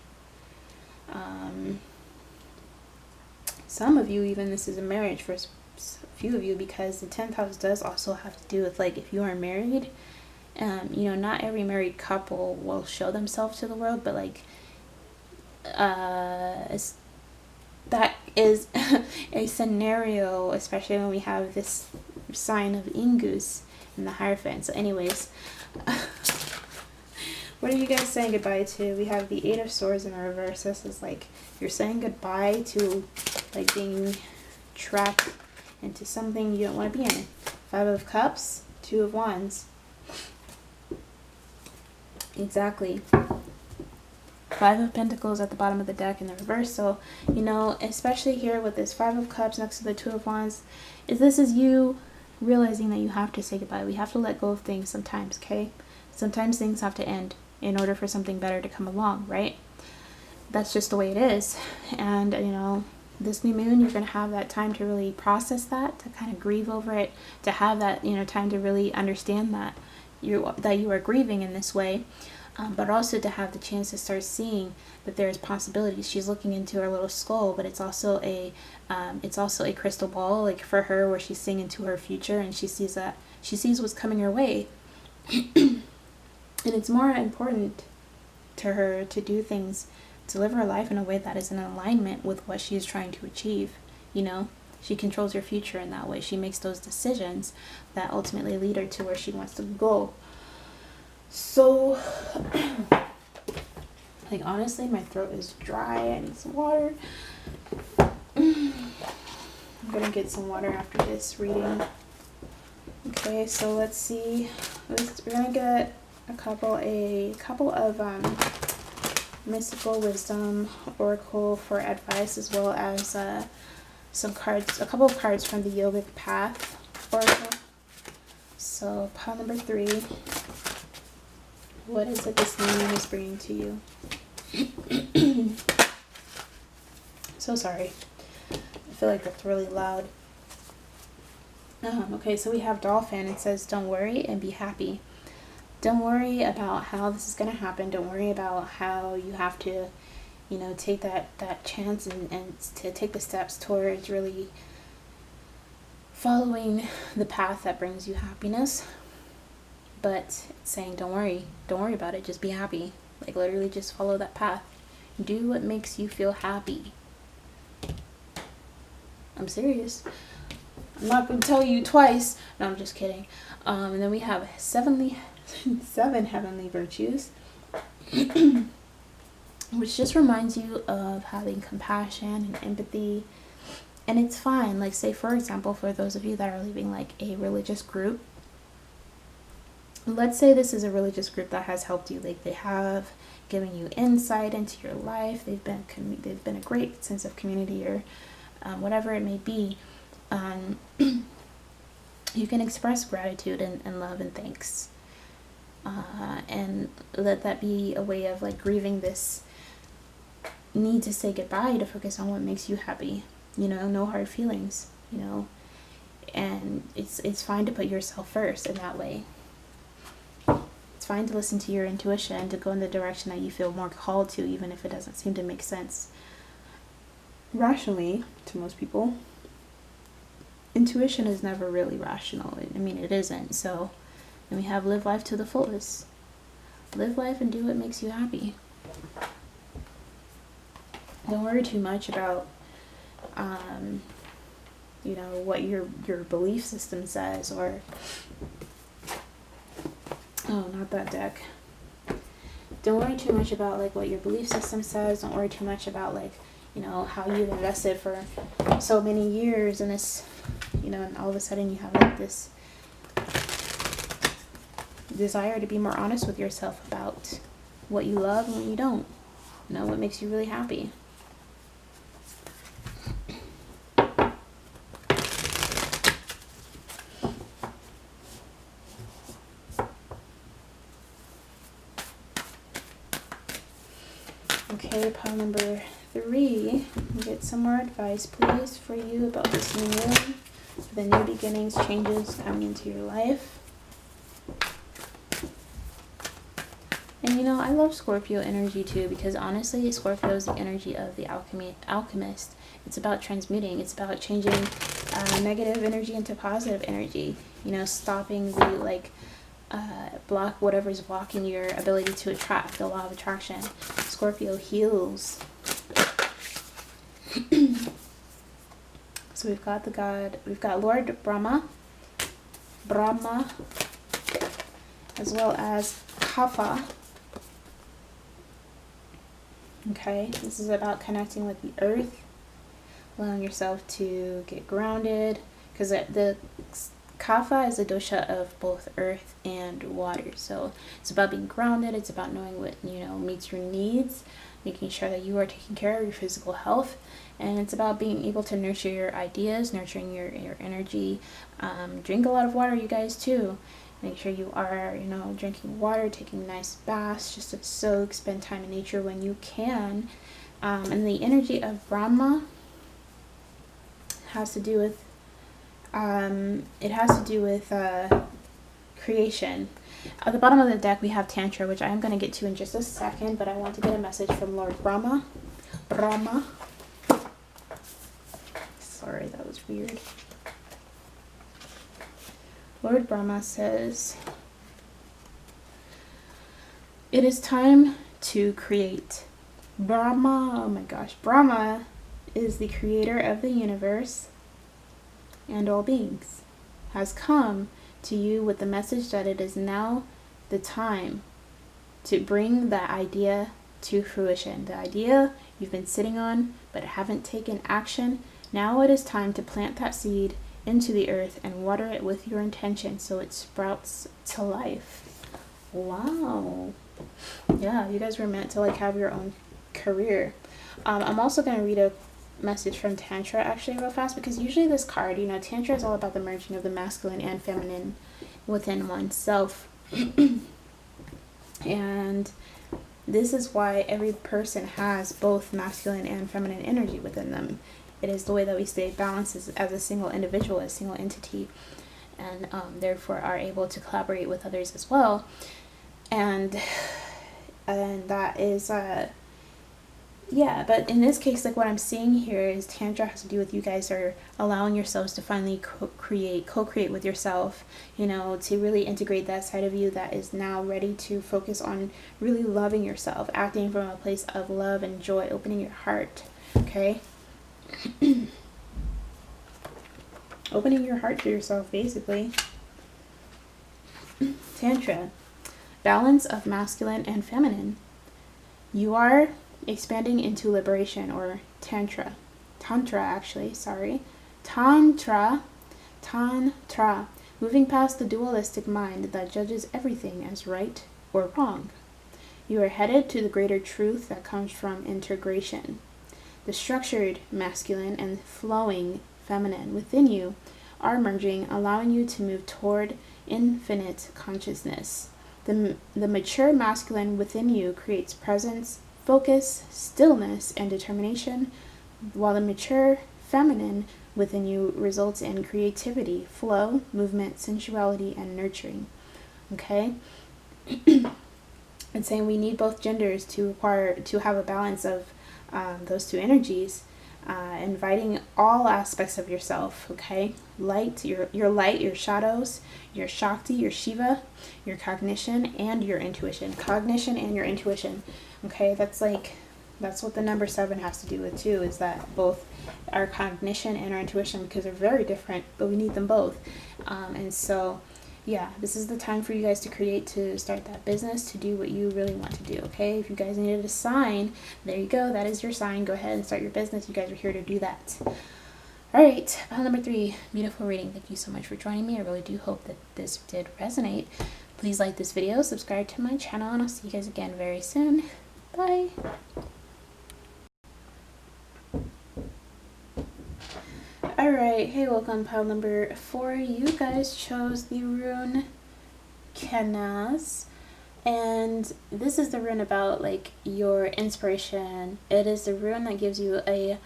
Speaker 1: Some of you, even this is a marriage for a few of you, because the 10th house does also have to do with, like, if you are married, you know, not every married couple will show themselves to the world, but like that is a scenario, especially when we have this sign of Inguz in the Hierophant. So anyways, what are you guys saying goodbye to? We have the 8 of Swords in the reverse. This is like you're saying goodbye to like being trapped into something you don't want to be in. 5 of Cups, 2 of Wands. Exactly. 5 of Pentacles at the bottom of the deck in the reverse. So, you know, especially here with this 5 of Cups next to the 2 of Wands, this is you realizing that you have to say goodbye. We have to let go of things sometimes, okay? Sometimes things have to end in order for something better to come along, right? That's just the way it is. And, you know, this new moon, you're going to have that time to really process that, to kind of grieve over it, to have that, you know, time to really understand that you are grieving in this way. But also to have the chance to start seeing that there's possibilities. She's looking into her little skull, but it's also a crystal ball, like for her, where she's seeing into her future, and she sees what's coming her way. And it's more important to her to do things, to live her life in a way that is in alignment with what she is trying to achieve. You know, she controls her future in that way. She makes those decisions that ultimately lead her to where she wants to go. So, like, honestly, my throat is dry. I need some water. I'm gonna get some water after this reading. Okay, so let's see. We're gonna get a couple of mystical wisdom oracle for advice, as well as some cards, a couple of cards from the yogic path oracle. So pile number 3. What is it this new moon is bringing to you? So sorry. I feel like that's really loud. Okay, so we have Dolphin. It says, don't worry and be happy. Don't worry about how this is going to happen. Don't worry about how you have to, you know, take that chance and to take the steps towards really following the path that brings you happiness. But it's saying, don't worry about it. Just be happy. Like, literally just follow that path. Do what makes you feel happy. I'm serious. I'm not going to tell you twice. No, I'm just kidding. And then we have 7 heavenly virtues, which just reminds you of having compassion and empathy. And it's fine. Like, say, for example, for those of you that are leaving, like, a religious group, let's say this is a religious group that has helped you. Like, they have given you insight into your life. They've been a great sense of community, or whatever it may be. You can express gratitude and love and thanks, and let that be a way of, like, grieving this need to say goodbye, to focus on what makes you happy. You know, no hard feelings, you know, and it's fine to put yourself first in that way. It's fine to listen to your intuition and to go in the direction that you feel more called to, even if it doesn't seem to make sense rationally to most people. Intuition is never really rational. I mean, it isn't. So, and we have live life to the fullest. Live life and do what makes you happy. Don't worry too much about, you know, what your belief system says, or, oh, not that deck. Don't worry too much about, like, what your belief system says. Don't worry too much about, like, you know, how you've invested for so many years in this, you know, and all of a sudden you have, like, this desire to be more honest with yourself about what you love and what you don't. You know, what makes you really happy. Okay, pile number 3. Get some more advice, please, for you about this new moon, the new beginnings, changes coming into your life. And, you know, I love Scorpio energy too, because honestly, Scorpio is the energy of the alchemist. It's about transmuting. It's about changing negative energy into positive energy. You know, stopping the, like, block whatever's blocking your ability to attract, the law of attraction. Scorpio heals. So we've got Lord Brahma, as well as Kapha. Okay, this is about connecting with the earth, allowing yourself to get grounded, because the Kapha is a dosha of both earth and water. So it's about being grounded. It's about knowing what, you know, meets your needs, making sure that you are taking care of your physical health. And it's about being able to nurture your ideas, nurturing your energy. Drink a lot of water, you guys, too. Make sure you are, you know, drinking water, taking nice baths, just to soak, spend time in nature when you can. And the energy of Brahma has to do with, creation. At the bottom of the deck, we have Tantra, which I am going to get to in just a second, but I want to get a message from Lord Brahma. Sorry, that was weird. Lord Brahma says, it is time to create. Brahma, oh my gosh, Brahma is the creator of the universe and all beings, has come to you with the message that it is now the time to bring that idea to fruition. The idea you've been sitting on but haven't taken action. Now it is time to plant that seed into the earth and water it with your intention so it sprouts to life. Wow. Yeah, you guys were meant to like have your own career. I'm also going to read a message from Tantra actually real fast, because usually this card, you know, Tantra is all about the merging of the masculine and feminine within oneself. And this is why every person has both masculine and feminine energy within them. It is the way that we stay balanced as a single individual, as a single entity, and therefore are able to collaborate with others as well. And that is yeah, but in this case, like what I'm seeing here is Tantra has to do with you guys are allowing yourselves to finally co-create with yourself, you know, to really integrate that side of you that is now ready to focus on really loving yourself, acting from a place of love and joy, opening your heart, okay? Opening your heart to yourself, basically. Tantra, balance of masculine and feminine. You are expanding into liberation, or tantra actually, sorry, tantra, moving past the dualistic mind that judges everything as right or wrong. You are headed to the greater truth that comes from integration. The structured masculine and flowing feminine within you are merging, allowing you to move toward infinite consciousness. The mature masculine within you creates presence, focus, stillness, and determination, while the mature feminine within you results in creativity, flow, movement, sensuality, and nurturing. Okay? It's saying we need both genders to have a balance of those two energies, inviting all aspects of yourself, okay? Light, your light, your shadows, your Shakti, your Shiva, your cognition, and your intuition. Cognition and your intuition. Okay, that's what the number 7 has to do with too, is that both our cognition and our intuition, because they're very different, but we need them both. And so, yeah, this is the time for you guys to create, to start that business, to do what you really want to do, okay? If you guys needed a sign, there you go. That is your sign. Go ahead and start your business. You guys are here to do that. All right, pile number 3, beautiful reading. Thank you so much for joining me. I really do hope that this did resonate. Please like this video, subscribe to my channel, and I'll see you guys again very soon. Bye. Alright, hey, welcome, pile number 4. You guys chose the rune Kenaz, and this is the rune about like your inspiration. It is the rune that gives you a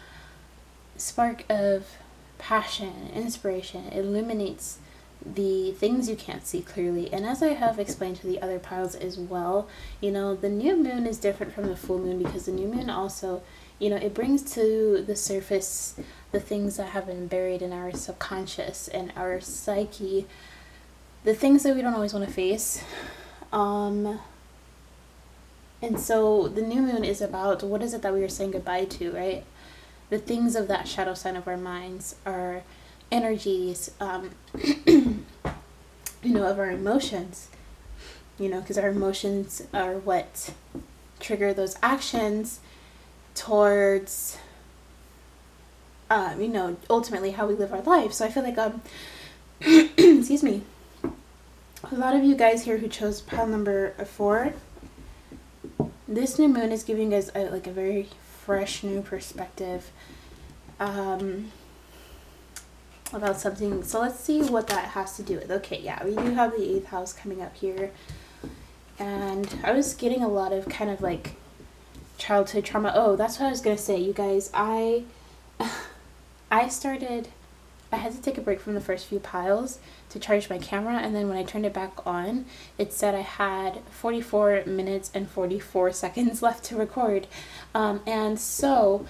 Speaker 1: spark of passion, inspiration. It illuminates the things you can't see clearly. And as I have explained to the other piles as well, you know, the new moon is different from the full moon, because the new moon also, you know, it brings to the surface the things that have been buried in our subconscious and our psyche, the things that we don't always want to face. And so the new moon is about, what is it that we are saying goodbye to, right? The things of that shadow sign of our minds, our energies, you know, of our emotions, you know, because our emotions are what trigger those actions towards, you know, ultimately how we live our life. So I feel like, excuse me, a lot of you guys here who chose pile number 4, this new moon is giving us a very fresh new perspective, about something. So let's see what that has to do with. Okay, yeah, we do have the 8th house coming up here, and I was getting a lot of kind of like childhood trauma. Oh, that's what I was gonna say, you guys. I had to take a break from the first few piles to charge my camera, and then when I turned it back on, it said I had 44 minutes and 44 seconds left to record, and so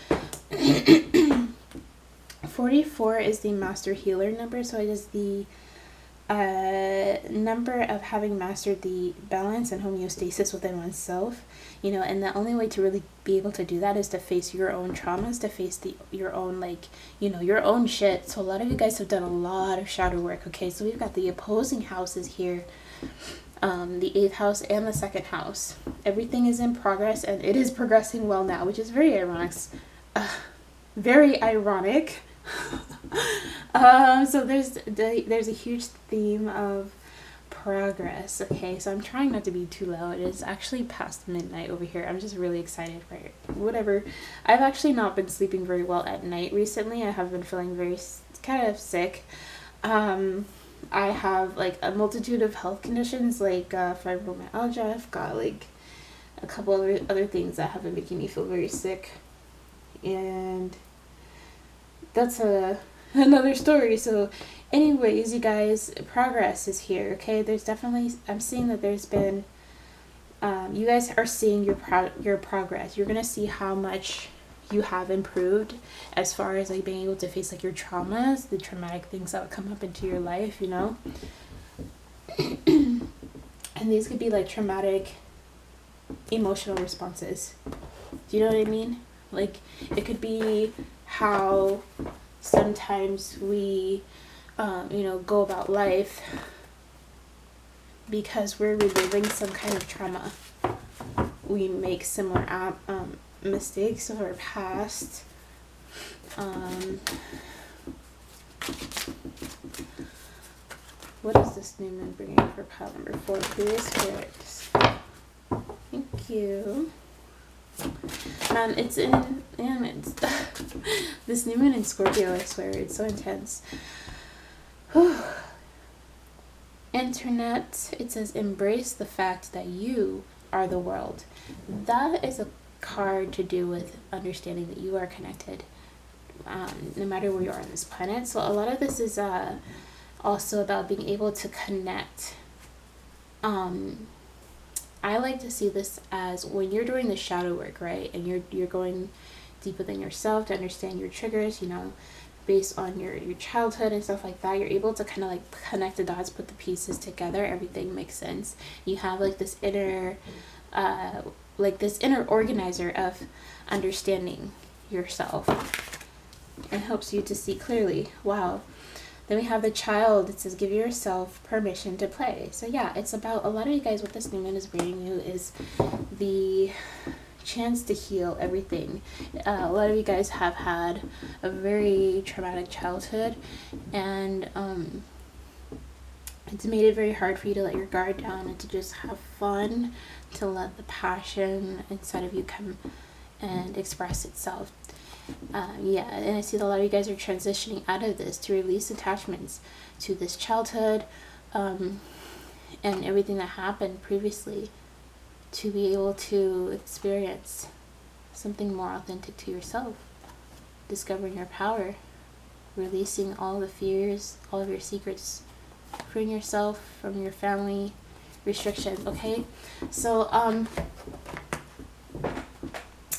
Speaker 1: 44 is the master healer number, so it is the number of having mastered the balance and homeostasis within oneself, you know, and the only way to really be able to do that is to face your own traumas, to face your own, like, you know, your own shit. So a lot of you guys have done a lot of shadow work, okay? So we've got the opposing houses here, the 8th house and the 2nd house. Everything is in progress, and it is progressing well now, which is very ironic. Very ironic. So there's a huge theme of progress. Okay, so I'm trying not to be too loud. It is actually past midnight over here. I'm just really excited for it. Whatever. I've actually not been sleeping very well at night recently. I have been feeling very kind of sick. I have like a multitude of health conditions like fibromyalgia. I've got like a couple other things that have been making me feel very sick, and that's another story. So anyways, you guys, progress is here. Okay, there's definitely, I'm seeing that there's been you guys are seeing your progress. You're gonna see how much you have improved as far as like being able to face like your traumas, the traumatic things that would come up into your life, you know. And these could be like traumatic emotional responses. Do you know what I mean? Like it could be how sometimes we go about life because we're reliving some kind of trauma. We make similar mistakes of our past. What is this new moon bringing for pile number 4? Curious spirits. Thank you. It's this new moon in Scorpio, I swear, it's so intense. Internet, it says embrace the fact that you are the world. That is a card to do with understanding that you are connected, no matter where you are on this planet. So a lot of this is also about being able to connect. I like to see this as when you're doing the shadow work, right? And you're going deep within yourself to understand your triggers, you know, based on your childhood and stuff like that. You're able to kind of like connect the dots, put the pieces together. Everything makes sense. You have like this inner organizer of understanding yourself. It helps you to see clearly. Wow. Then we have the child. It says give yourself permission to play. So yeah, it's about, a lot of you guys, what this new moon is bringing you is the chance to heal everything. A lot of you guys have had a very traumatic childhood, and it's made it very hard for you to let your guard down and to just have fun, to let the passion inside of you come and express itself. And I see that a lot of you guys are transitioning out of this to release attachments to this childhood and everything that happened previously, to be able to experience something more authentic to yourself, discovering your power, releasing all the fears, all of your secrets, freeing yourself from your family restrictions. Okay, so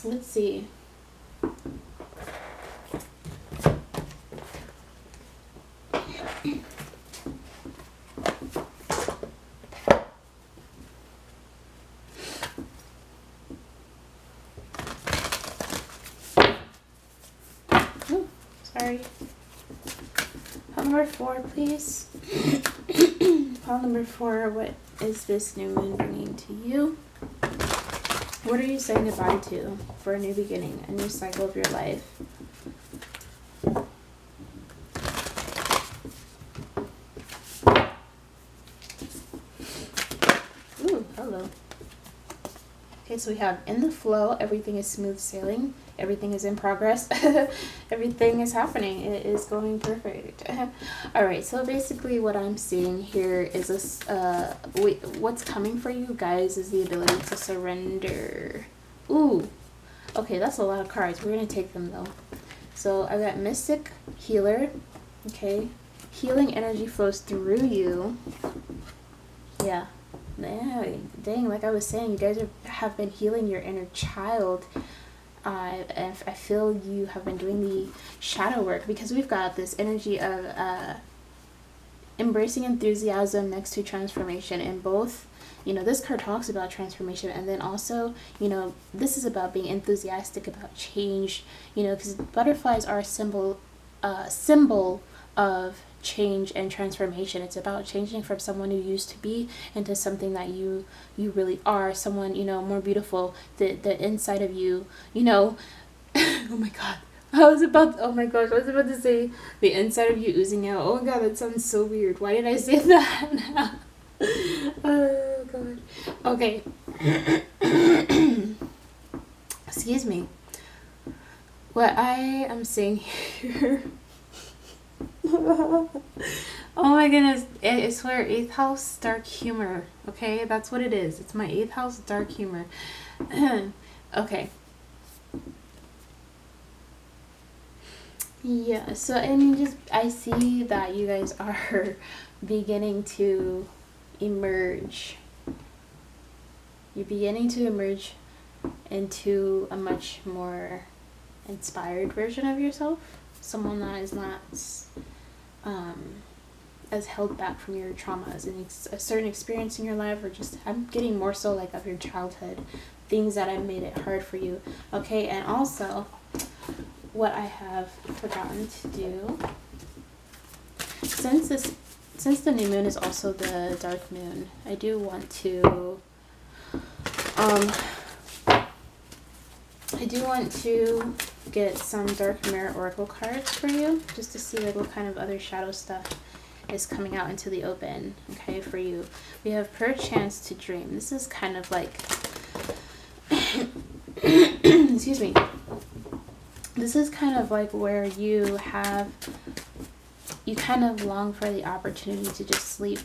Speaker 1: let's see. Sorry. Pile number 4, please. Pile number 4, what is this new moon bringing to you? What are you saying goodbye to for a new beginning, a new cycle of your life? Ooh, hello. Okay, so we have in the flow, everything is smooth sailing. Everything is in progress. Everything is happening. It is going perfect. All right, so basically what I'm seeing here is this, what's coming for you guys is the ability to surrender. Ooh, okay, that's a lot of cards. We're going to take them though. So I got Mystic Healer. Okay, healing energy flows through you. Yeah. Dang, like I was saying, you guys have been healing your inner child. I feel you have been doing the shadow work, because we've got this energy of embracing enthusiasm next to transformation. And both, you know, this card talks about transformation, and then also, you know, this is about being enthusiastic about change, you know, because butterflies are a symbol of change and transformation. It's about changing from someone who used to be into something that you really are, someone, you know, more beautiful. The inside of you, you know. Oh my god, oh my gosh, I was about to say the inside of you oozing out. Oh my god, that sounds so weird. Why did I say that now? Oh god. Okay. Excuse me. What I am saying here. Oh my goodness. I swear, 8th house dark humor. Okay, that's what it is. It's my 8th house dark humor. Okay. Yeah, so I mean, I see that you guys are beginning to emerge. You're beginning to emerge into a much more inspired version of yourself. Someone that is not as held back from your traumas and a certain experience in your life, or just, I'm getting more so like of your childhood, things that have made it hard for you. Okay, and also what I have forgotten to do, since the new moon is also the dark moon, I do want to get some dark mirror oracle cards for you, just to see like what kind of other shadow stuff is coming out into the open, okay, for you. We have perchance to dream. This is kind of like excuse me. This is kind of like where you kind of long for the opportunity to just sleep,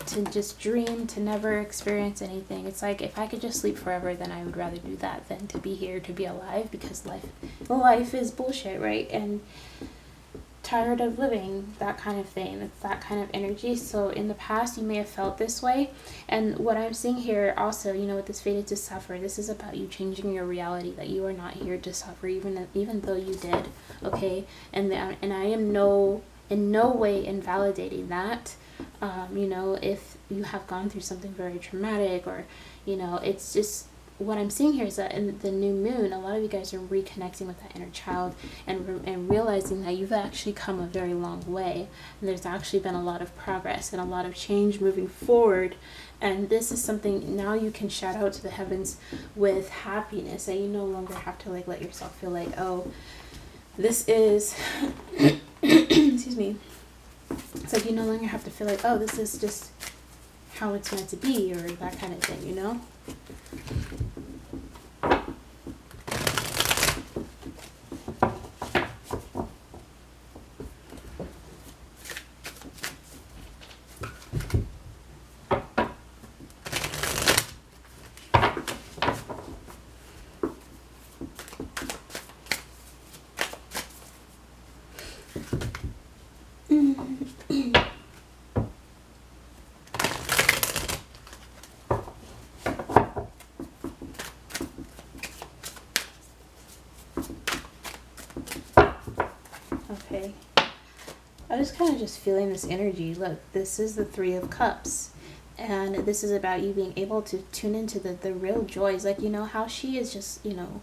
Speaker 1: to just dream, to never experience anything. It's like, if I could just sleep forever, then I would rather do that than to be here, to be alive, because life is bullshit, right? And tired of living, that kind of thing. It's that kind of energy. So in the past, you may have felt this way. And what I'm seeing here also, you know, with this fated to suffer, this is about you changing your reality, that you are not here to suffer, even though you did, okay? And I am in no way invalidating that. You know, if you have gone through something very traumatic, or, you know, it's just, what I'm seeing here is that in the new moon, a lot of you guys are reconnecting with that inner child and realizing that you've actually come a very long way, and there's actually been a lot of progress and a lot of change moving forward. And this is something now you can shout out to the heavens with happiness, that you no longer have to like let yourself feel like, oh, this is excuse me. It's like you no longer have to feel like, oh, this is just how it's meant to be, or that kind of thing, you know? Okay, I was kind of just feeling this energy. Look, this is the 3 of Cups, and this is about you being able to tune into the real joys. Like, you know, how she is just, you know,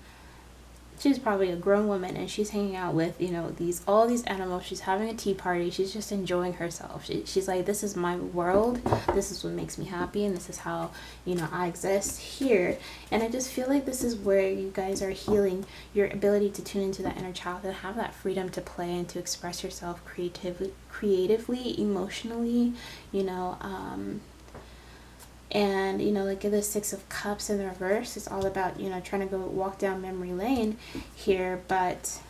Speaker 1: she's probably a grown woman, and she's hanging out with, you know, all these animals. She's having a tea party. She's just enjoying herself. She's like, this is my world. This is what makes me happy, and this is how, you know, I exist here. And I just feel like this is where you guys are healing your ability to tune into that inner child and have that freedom to play and to express yourself creatively, emotionally, you know, and, you know, like the 6 of Cups in the reverse is all about, you know, trying to go walk down memory lane here. But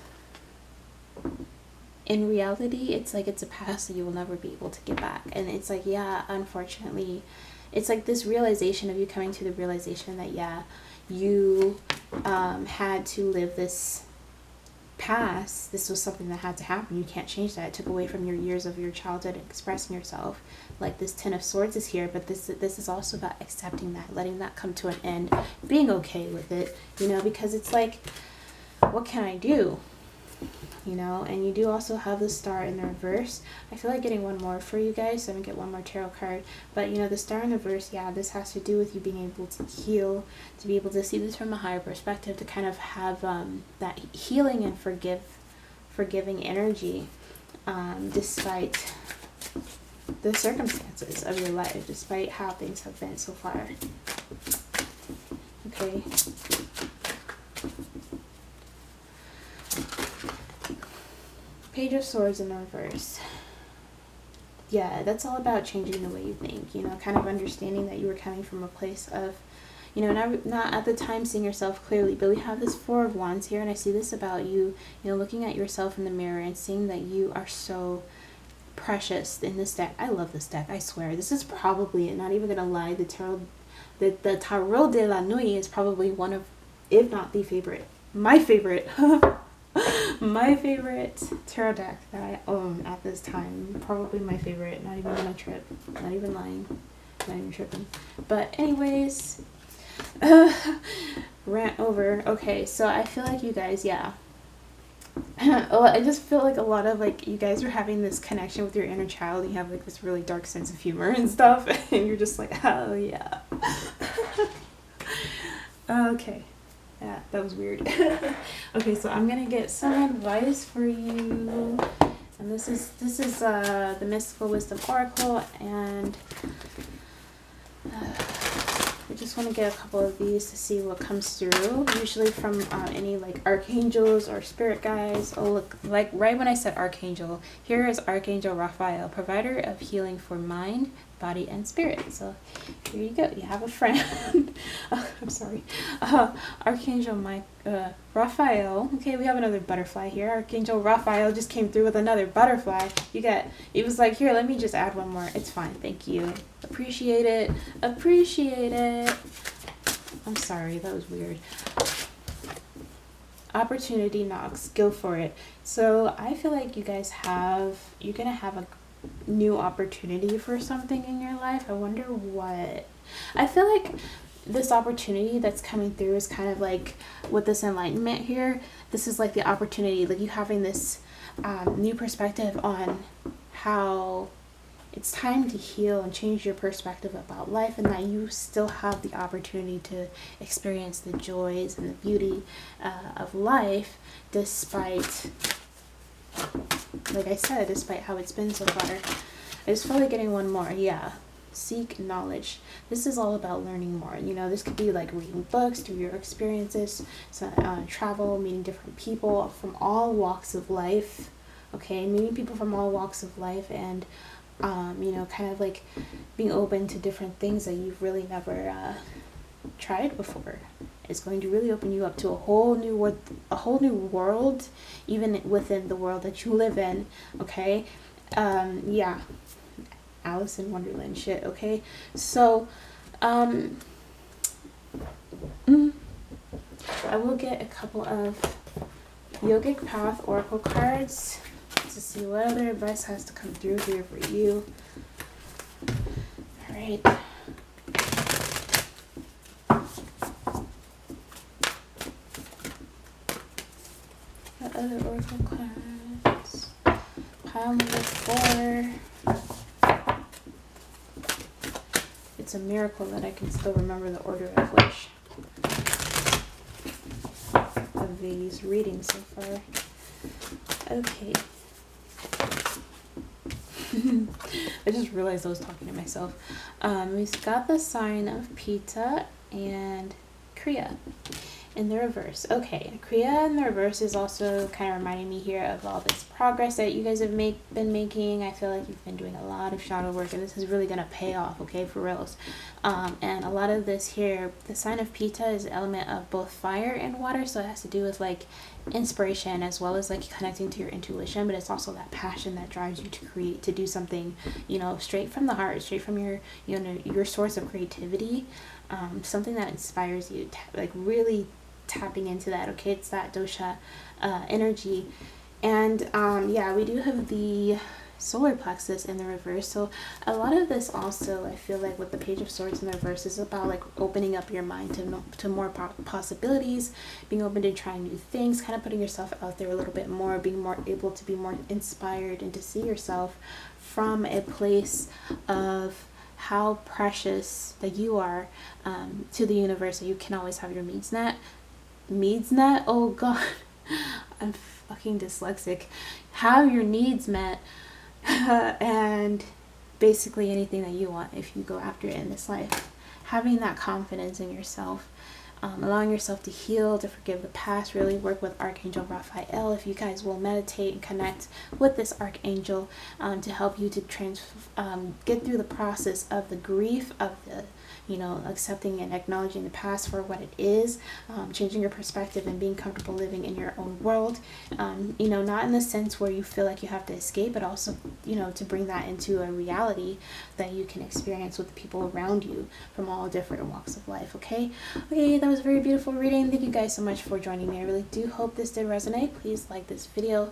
Speaker 1: in reality, it's like it's a past that you will never be able to get back. And it's like, yeah, unfortunately, it's like this realization of you coming to the realization that, yeah, you had to live this past. This was something that had to happen. You can't change that. It took away from your years of your childhood expressing yourself. Like this 10 of Swords is here, but this is also about accepting that, letting that come to an end, being okay with it, you know, because it's like, what can I do? You know, and you do also have the Star in the reverse. I feel like getting one more for you guys, so I'm gonna get one more tarot card. But, you know, the Star in the reverse, yeah, this has to do with you being able to heal, to be able to see this from a higher perspective, to kind of have that healing and forgiving energy, despite the circumstances of your life, despite how things have been so far. Okay. Page of Swords in the reverse. Yeah, that's all about changing the way you think, you know, kind of understanding that you were coming from a place of, you know, not at the time seeing yourself clearly, but we have this Four of Wands here, and I see this about you, you know, looking at yourself in the mirror and seeing that you are so precious in this deck. I love this deck, I swear. This is probably, not even gonna lie, the Tarot de la Nuit is probably one of, if not the favorite, my favorite my favorite tarot deck that I own at this time. Probably my favorite. Not even gonna trip. Not even lying. Not even tripping. But anyways, rant over. Okay, so I feel like you guys, yeah. I just feel like a lot of like you guys are having this connection with your inner child. You have like this really dark sense of humor and stuff, and you're just like, oh yeah. Okay. Yeah, that was weird. Okay, so I'm gonna get some advice for you, and this is the Mystical Wisdom Oracle, and I just want to get a couple of these to see what comes through. Usually from any like archangels or spirit guides. Oh look, like right when I said archangel, here is Archangel Raphael, provider of healing for mind, body, and spirit. So here you go. You have a friend. I'm sorry. Archangel Raphael. Okay, we have another butterfly here. Archangel Raphael just came through with another butterfly. It was like, here, let me just add one more. It's fine. Thank you. Appreciate it. Appreciate it. I'm sorry. That was weird. Opportunity knocks. Go for it. So I feel like you guys you're going to have a new opportunity for something in your life. I wonder what. I feel like this opportunity that's coming through is kind of like with this enlightenment here. This is like the opportunity, like you having this new perspective on how it's time to heal and change your perspective about life, and that you still have the opportunity to experience the joys and the beauty of life despite, like I said, despite how it's been so far. I just feel like getting one more. Yeah. Seek knowledge. This is all about learning more. You know, this could be like reading books, through your experiences, travel, meeting different people from all walks of life. Okay, meeting people from all walks of life, and you know, kind of like being open to different things that you've really never tried before. It's going to really open you up to a whole new world, even within the world that you live in. Okay, yeah, Alice in Wonderland shit. Okay, so I will get a couple of Yogic Path Oracle cards to see what other advice has to come through here for you. All right. What other Oracle cards? Pile number 4. It's a miracle that I can still remember the order of which of these readings so far. Okay. I just realized I was talking to myself. We've got the sign of Pitta and Kriya in the reverse. Okay, Kriya in the reverse is also kind of reminding me here of all this progress that you guys have been making. I feel like you've been doing a lot of shadow work, and this is really going to pay off, okay, for reals. And a lot of this here, the sign of Pitta is an element of both fire and water, so it has to do with like inspiration as well as like connecting to your intuition, but it's also that passion that drives you to create, to do something, you know, straight from the heart, straight from your, you know, your source of creativity, something that inspires you, like really tapping into that. Okay, it's that dosha energy. And yeah, we do have the solar plexus in the reverse, so a lot of this also, I feel like with the Page of Swords in the reverse, is about like opening up your mind to more possibilities, being open to trying new things, kind of putting yourself out there a little bit more, being more able to be more inspired and to see yourself from a place of how precious that you are to the universe, that you can always have your needs met. Oh god, I'm fucking dyslexic. Have your needs met, and basically anything that you want if you go after it in this life. Having that confidence in yourself, allowing yourself to heal, to forgive the past, really work with Archangel Raphael. If you guys will meditate and connect with this Archangel to help you to get through the process of the grief of the, accepting and acknowledging the past for what it is, changing your perspective and being comfortable living in your own world, not in the sense where you feel like you have to escape, but also, to bring that into a reality that you can experience with the people around you from all different walks of life. Okay, that was a very beautiful reading. Thank you guys so much for joining me. I really do hope this did resonate. Please like this video.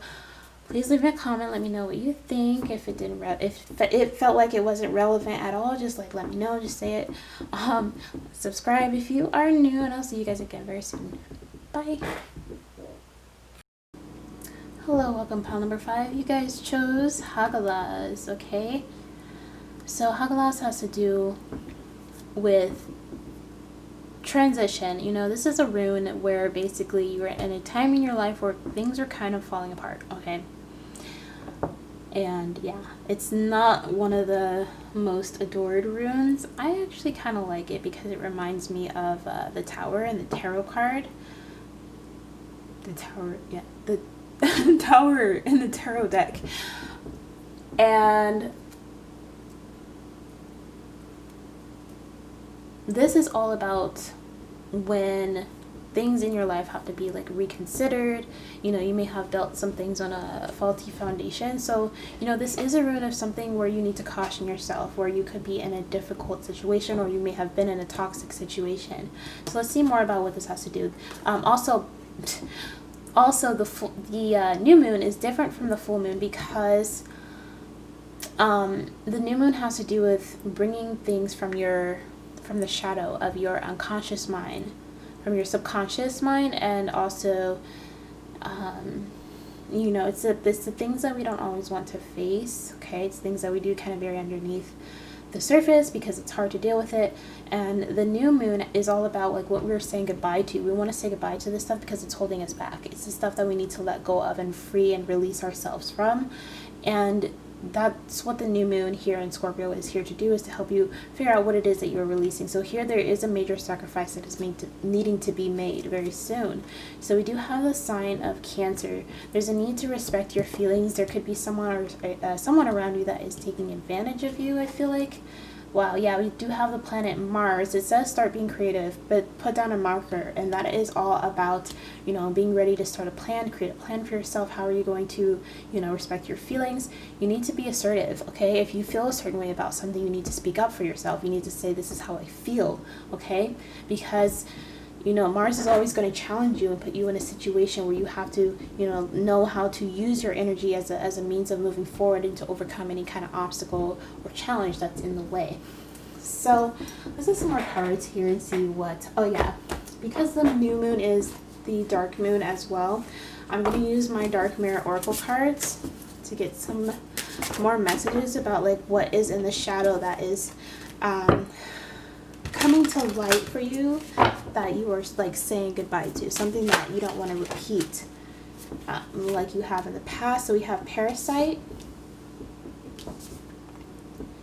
Speaker 1: Please leave me a comment. Let me know what you think. If it didn't, if it felt like it wasn't relevant at all, just like let me know. Just say it. Subscribe if you are new, and I'll see you guys again very soon. Bye. Hello, welcome pile number 5. You guys chose Hagalaz. Okay. So Hagalaz has to do with transition. This is a rune where basically you're in a time in your life where things are kind of falling apart. Okay. And yeah, it's not one of the most adored runes. I actually kind of like it because it reminds me of the Tower and the tarot card. The Tower, yeah, the Tower in the tarot deck. And this is all about when things in your life have to be like reconsidered. You may have built some things on a faulty foundation. So, this is a rune of something where you need to caution yourself, where you could be in a difficult situation, or you may have been in a toxic situation. So let's see more about what this has to do. Also, the new moon is different from the full moon because the new moon has to do with bringing things from the shadow of your unconscious mind, from your subconscious mind, and also it's the things that we don't always want to face. Okay, it's things that we do kind of bury underneath the surface because it's hard to deal with it. And the new moon is all about like what we're saying goodbye to. We want to say goodbye to this stuff because it's holding us back. It's the stuff that we need to let go of and free and release ourselves from. And that's what the new moon here in Scorpio is here to do, is to help you figure out what it is that you're releasing. So here there is a major sacrifice that is needing to be made very soon. So we do have the sign of Cancer. There's a need to respect your feelings. There could be someone around you that is taking advantage of you, I feel like. Wow, yeah, we do have the planet Mars. It says start being creative, but put down a marker, and that is all about, being ready to start a plan, create a plan for yourself. How are you going to, respect your feelings? You need to be assertive, okay? If you feel a certain way about something, you need to speak up for yourself. You need to say, this is how I feel, okay? Because Mars is always going to challenge you and put you in a situation where you have to, know how to use your energy as a means of moving forward and to overcome any kind of obstacle or challenge that's in the way. So let's get some more cards here and see what, because the new moon is the dark moon as well, I'm going to use my Dark Mirror Oracle cards to get some more messages about like what is in the shadow that is coming to light for you, that you are like saying goodbye to, something that you don't want to repeat like you have in the past. So we have Parasite,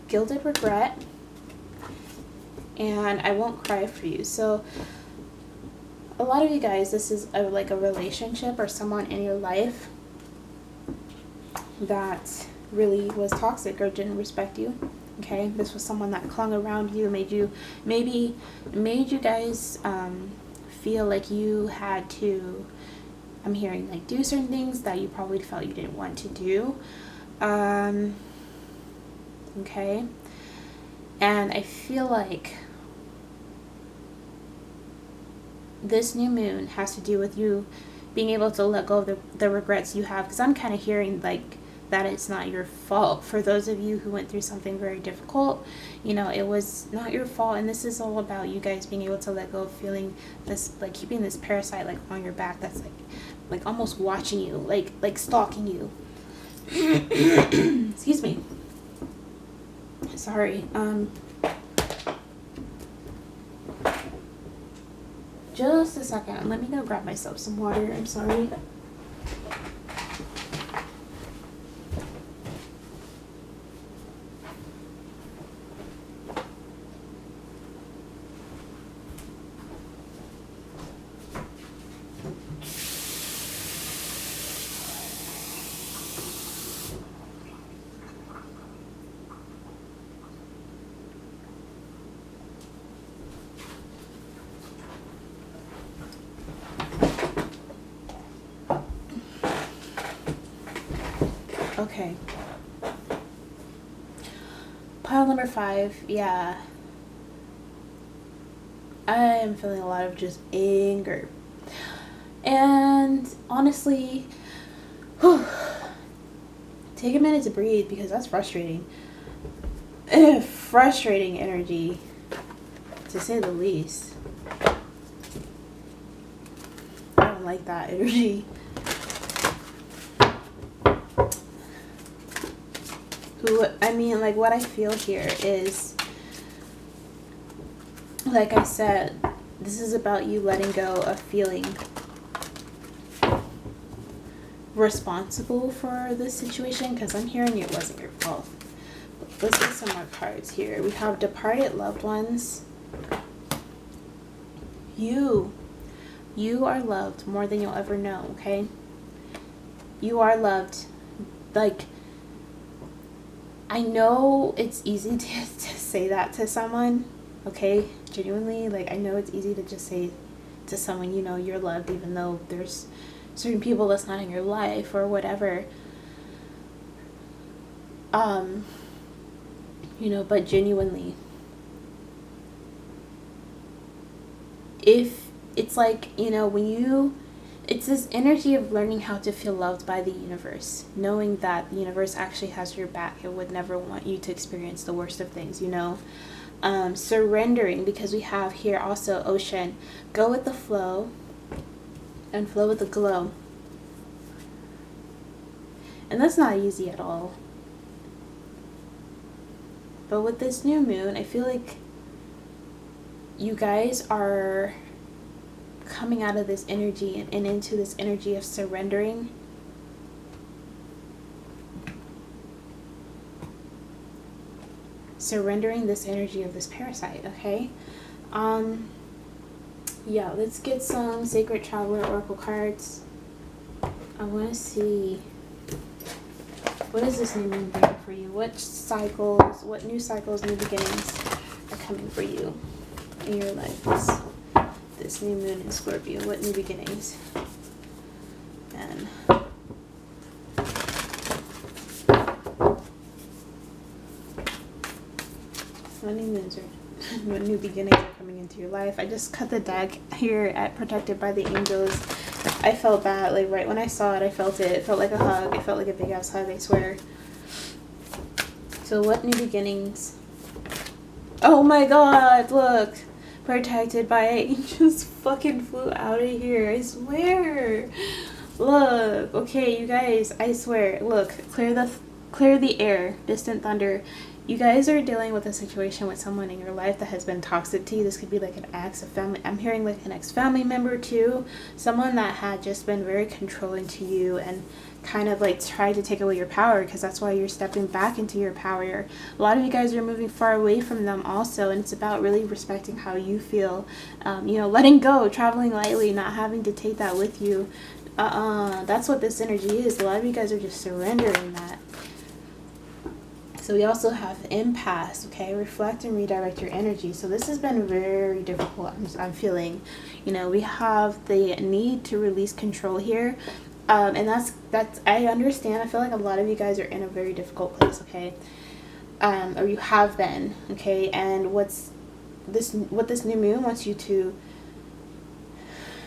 Speaker 1: Gilded Regret, and I Won't Cry for You. So a lot of you guys, this is like a relationship or someone in your life that really was toxic or didn't respect you. Okay, this was someone that clung around you, made you guys feel like you had to, I'm hearing, like do certain things that you probably felt you didn't want to do. Okay, and I feel like this new moon has to do with you being able to let go of the regrets you have, because I'm kind of hearing like that it's not your fault. For those of you who went through something very difficult, it was not your fault, and this is all about you guys being able to let go of feeling this, like keeping this parasite like on your back that's like almost watching you, like stalking you. Excuse me. Sorry. Just a second. Let me go grab myself some water. I'm sorry. Okay. Pile number 5, yeah. I am feeling a lot of just anger. And honestly, take a minute to breathe, because that's frustrating. Frustrating energy, to say the least. I don't like that energy. Like, what I feel here is, like I said, this is about you letting go of feeling responsible for this situation, because I'm hearing it wasn't your fault. Let's get some more cards here. We have departed loved ones. You are loved more than you'll ever know, okay? You are loved. Like, I know it's easy to say that to someone, okay? Genuinely, like, I know it's easy to just say to someone, you know, you're loved, even though there's certain people that's not in your life or whatever. You know, but genuinely, if it's like, you know, it's this energy of learning how to feel loved by the universe, knowing that the universe actually has your back. It would never want you to experience the worst of things, you know. Surrendering, because we have here also ocean. Go with the flow and flow with the glow. And that's not easy at all. But with this new moon, I feel like you guys are coming out of this energy and into this energy of surrendering. Surrendering this energy of this parasite, okay? Yeah, let's get some Sacred Traveler Oracle cards. I want to see, what does this new moon bring for you? What new cycles, new beginnings are coming for you in your life? This new moon in Scorpio, what new beginnings? And what new beginnings are coming into your life? I just cut the deck here at Protected by the Angels. I felt that, like, right when I saw it, I felt it. It felt like a hug. It felt like a big ass hug, I swear. So what new beginnings? Oh my god, look. Protected by Angels fucking flew out of here, I swear. Look, okay, you guys, I swear. Look, clear the air, distant thunder. You guys are dealing with a situation with someone in your life that has been toxic to you. This could be like an ex, a family. I'm hearing like an ex-family member too. Someone that had just been very controlling to you and kind of like tried to take away your power, because that's why you're stepping back into your power. A lot of you guys are moving far away from them also, and it's about really respecting how you feel. You know, letting go, traveling lightly, not having to take that with you. That's what this energy is. A lot of you guys are just surrendering that. So we also have impasse, okay? Reflect and redirect your energy. So this has been very difficult, I'm feeling. You know, we have the need to release control here. And that's I understand. I feel like a lot of you guys are in a very difficult place, okay? Or you have been, okay? And what this new moon wants you to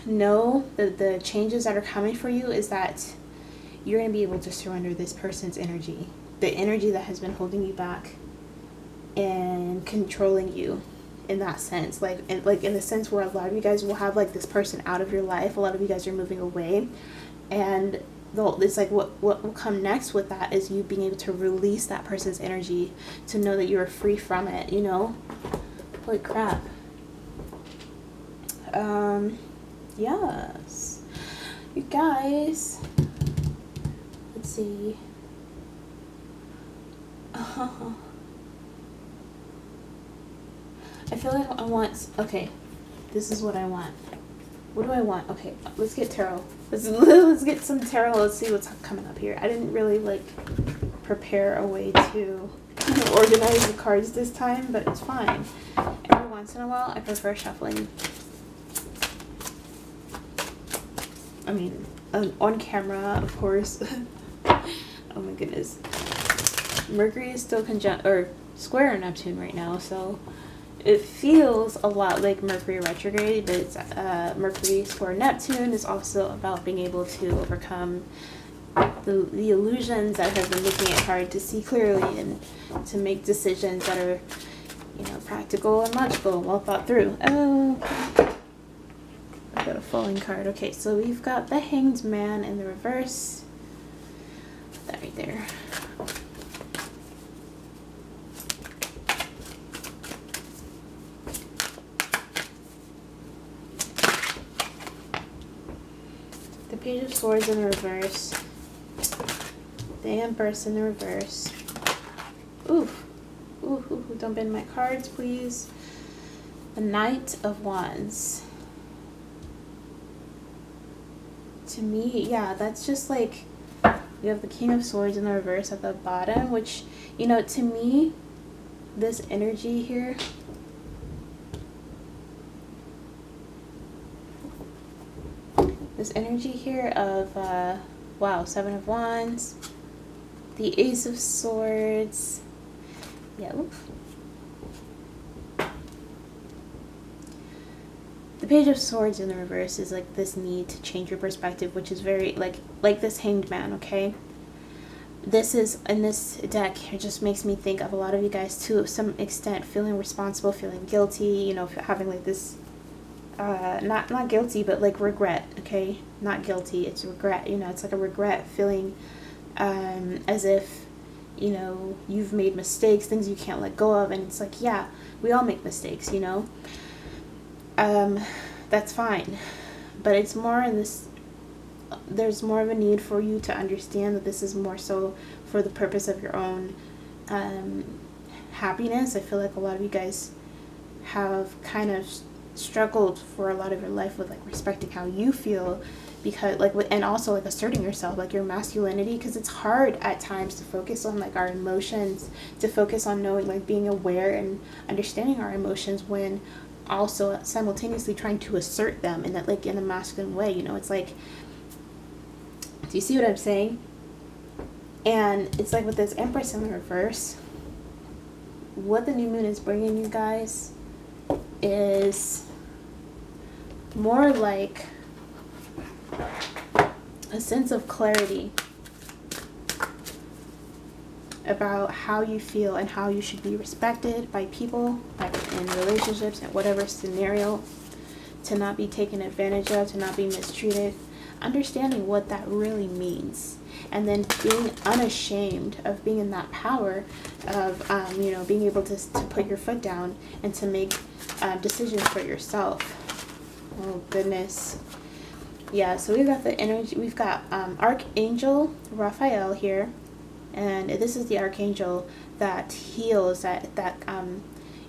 Speaker 1: know, that the changes that are coming for you is that you're going to be able to surrender this person's energy. The energy that has been holding you back and controlling you in that sense. Like in the sense where a lot of you guys will have like this person out of your life. A lot of you guys are moving away. And it's like what will come next with that is you being able to release that person's energy, to know that you are free from it, you know? Holy crap. Yes. You guys, let's see. I feel like I want, okay, this is what I want. What do I want? Okay, let's get tarot. Let's get some tarot. Let's see what's coming up here. I didn't really like prepare a way to organize the cards this time, but it's fine. Every once in a while, I prefer shuffling. I mean, on camera, of course. Oh my goodness. Mercury is still conjunct or square Neptune right now, so it feels a lot like Mercury retrograde, but it's Mercury square Neptune is also about being able to overcome the illusions that have been making it hard to see clearly and to make decisions that are, you know, practical and logical and well thought through. Oh, I got a falling card. Okay, so we've got the Hanged Man in the reverse. Put that right there. The Page of Swords in the reverse. The Empress in the reverse. Oof. Ooh, ooh, ooh, don't bend my cards, please. The Knight of Wands. To me, yeah, that's just like, you have the King of Swords in the reverse at the bottom, which, you know, to me, this energy here, of, wow, Seven of Wands, the Ace of Swords, yeah, oof. The Page of Swords in the reverse is like this need to change your perspective, which is very, like this Hanged Man, okay? This is, in this deck, it just makes me think of a lot of you guys, to some extent, feeling responsible, feeling guilty, you know, having like this, not guilty, but like regret, okay? Not guilty, it's regret, you know, it's like a regret, feeling as if, you know, you've made mistakes, things you can't let go of, and it's like, yeah, we all make mistakes, you know? That's fine, but it's more in this, there's more of a need for you to understand that this is more so for the purpose of your own happiness. I feel like a lot of you guys have kind of struggled for a lot of your life with like respecting how you feel, because like and also like asserting yourself, like your masculinity, because it's hard at times to focus on like our emotions, to focus on knowing, like being aware and understanding our emotions, when also simultaneously trying to assert them in that, like in a masculine way, you know. It's like, do you see what I'm saying? And it's like with this Empress in the reverse, what the new moon is bringing you guys is more like a sense of clarity about how you feel and how you should be respected by people, like in relationships, in whatever scenario, to not be taken advantage of, to not be mistreated, understanding what that really means, and then being unashamed of being in that power of, you know, being able to put your foot down and to make decisions for yourself. Oh goodness. Yeah, so we've got the energy, we've got Archangel Raphael here, and this is the archangel that heals, that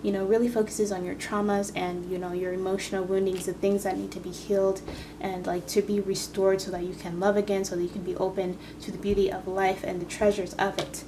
Speaker 1: you know, really focuses on your traumas and, you know, your emotional woundings, the things that need to be healed and like to be restored so that you can love again, so that you can be open to the beauty of life and the treasures of it.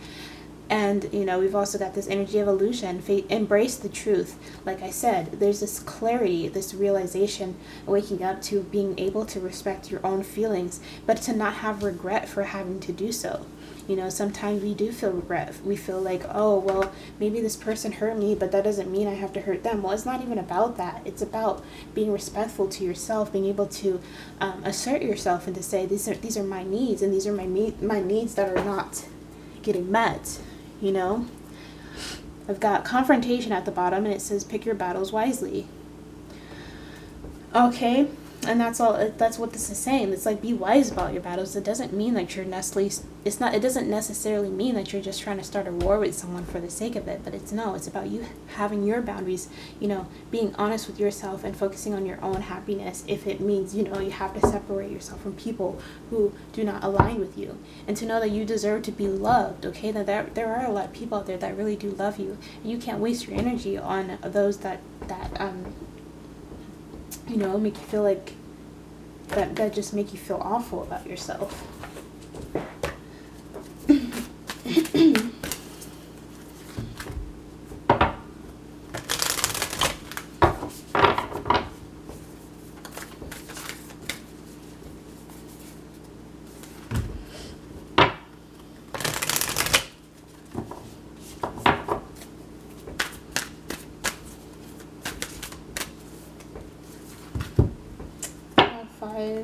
Speaker 1: And, you know, we've also got this energy of illusion, embrace the truth. Like I said, there's this clarity, this realization, waking up to being able to respect your own feelings, but to not have regret for having to do so. You know, sometimes we do feel regret. We feel like, oh, well, maybe this person hurt me, but that doesn't mean I have to hurt them. Well, it's not even about that. It's about being respectful to yourself, being able to assert yourself and to say, these are my needs, and these are my needs that are not getting met. You know, I've got confrontation at the bottom, and it says pick your battles wisely. Okay, and that's all. That's what this is saying. It's like, be wise about your battles. It doesn't mean that you're it doesn't necessarily mean that you're just trying to start a war with someone for the sake of it. But it's about you having your boundaries. You know, being honest with yourself and focusing on your own happiness. If it means, you know, you have to separate yourself from people who do not align with you, and to know that you deserve to be loved. Okay, that there are a lot of people out there that really do love you, and you can't waste your energy on those that you know, make you feel like that just make you feel awful about yourself. 5.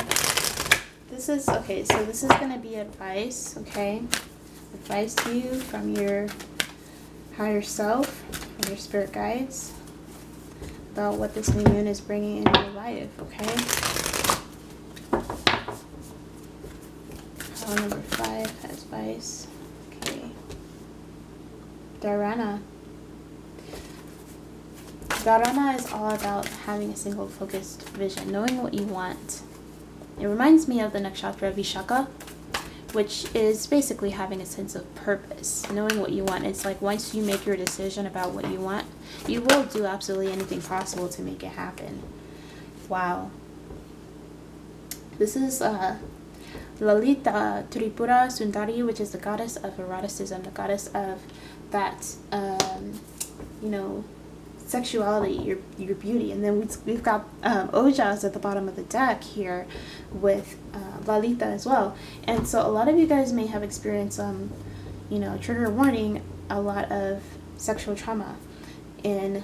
Speaker 1: This is, okay, so this is going to be advice, okay? Advice to you from your higher self, from your spirit guides, about what this new moon is bringing in your life, okay? Pile number 5, advice. Okay. Dharana. Dharana is all about having a single focused vision, knowing what you want. It reminds me of the nakshatra of Vishaka, which is basically having a sense of purpose, knowing what you want. It's like once you make your decision about what you want, you will do absolutely anything possible to make it happen. Wow. This is Lalita Tripura Sundari, which is the goddess of eroticism, the goddess of that, you know, sexuality, your beauty. And then we've got Ojas at the bottom of the deck here with Lalita as well. And so a lot of you guys may have experienced, you know, trigger warning, a lot of sexual trauma in,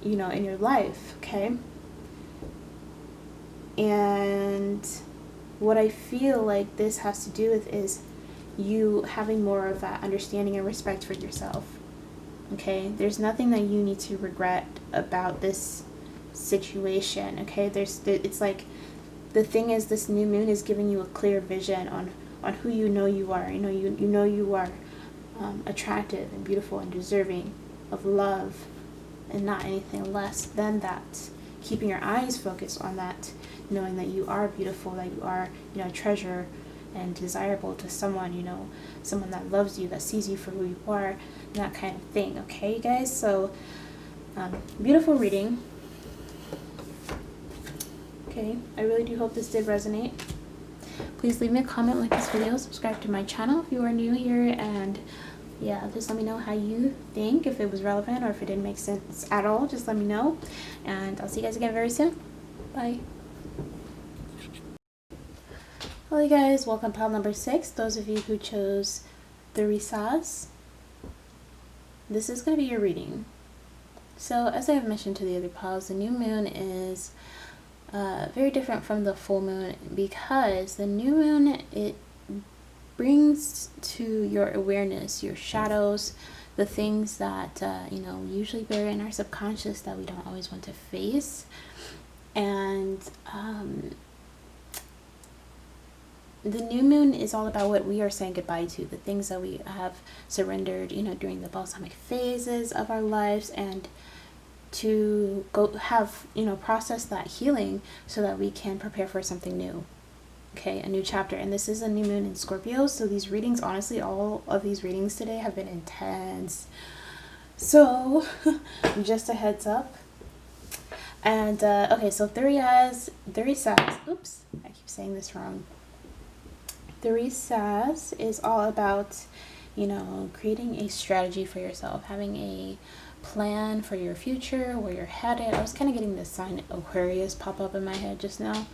Speaker 1: you know, in your life, okay? And what I feel like this has to do with is you having more of that understanding and respect for yourself. Okay, there's nothing that you need to regret about this situation. Okay, it's like the thing is, this new moon is giving you a clear vision on who you know you are. You know you are attractive and beautiful and deserving of love, and not anything less than that. Keeping your eyes focused on that, knowing that you are beautiful, that you are, you know, treasure and desirable to someone, you know, someone that loves you, that sees you for who you are, that kind of thing. Okay, you guys? So, beautiful reading. Okay, I really do hope this did resonate. Please leave me a comment, like this video, subscribe to my channel if you are new here, and yeah, just let me know how you think, if it was relevant or if it didn't make sense at all. Just let me know, and I'll see you guys again very soon. Bye. Hello you guys, welcome to pile number 6. Those of you who chose Thurisaz, this is going to be your reading. So as I have mentioned to the other piles, the new moon is very different from the full moon, because the new moon, it brings to your awareness your shadows, the things that you know, usually bury in our subconscious that we don't always want to face. And the new moon is all about what we are saying goodbye to, the things that we have surrendered, you know, during the balsamic phases of our lives, and to go have, you know, process that healing so that we can prepare for something new. Okay, a new chapter. And this is a new moon in Scorpio, so these readings, honestly, all of these readings today have been intense. So just a heads up. And okay, so Thurisaz, oops, I keep saying this wrong. Thurisaz is all about, you know, creating a strategy for yourself, having a plan for your future, where you're headed. I was kind of getting this sign Aquarius pop up in my head just now,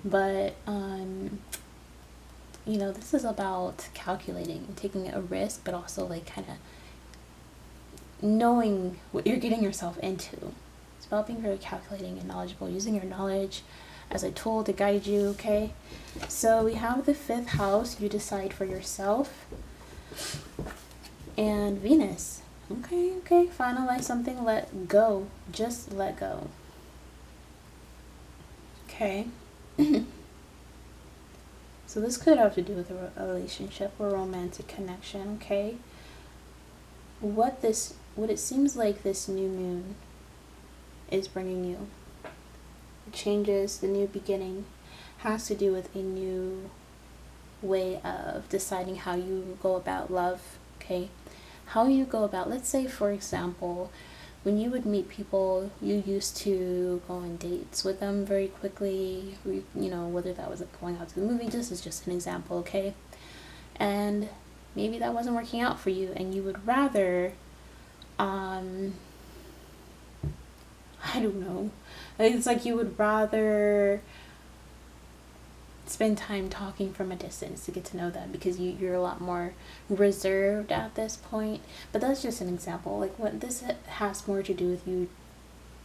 Speaker 1: but you know, this is about calculating and taking a risk, but also like kind of knowing what you're getting yourself into. It's about being very calculating and knowledgeable, using your knowledge as a tool to guide you. Okay, so we have the 5th house, you decide for yourself, and Venus. Okay, finalize something, let go, just let go. Okay. So this could have to do with a relationship or romantic connection. Okay, what it seems like this new moon is bringing you, the changes, the new beginning, has to do with a new way of deciding how you go about love. Okay, how you go about, let's say for example, when you would meet people, you used to go on dates with them very quickly, you know, whether that was like going out to the movie, this is just an example, okay? And maybe that wasn't working out for you, and you would rather, I don't know, it's like you would rather spend time talking from a distance to get to know them, because you're a lot more reserved at this point. But that's just an example. Like, what this has more to do with you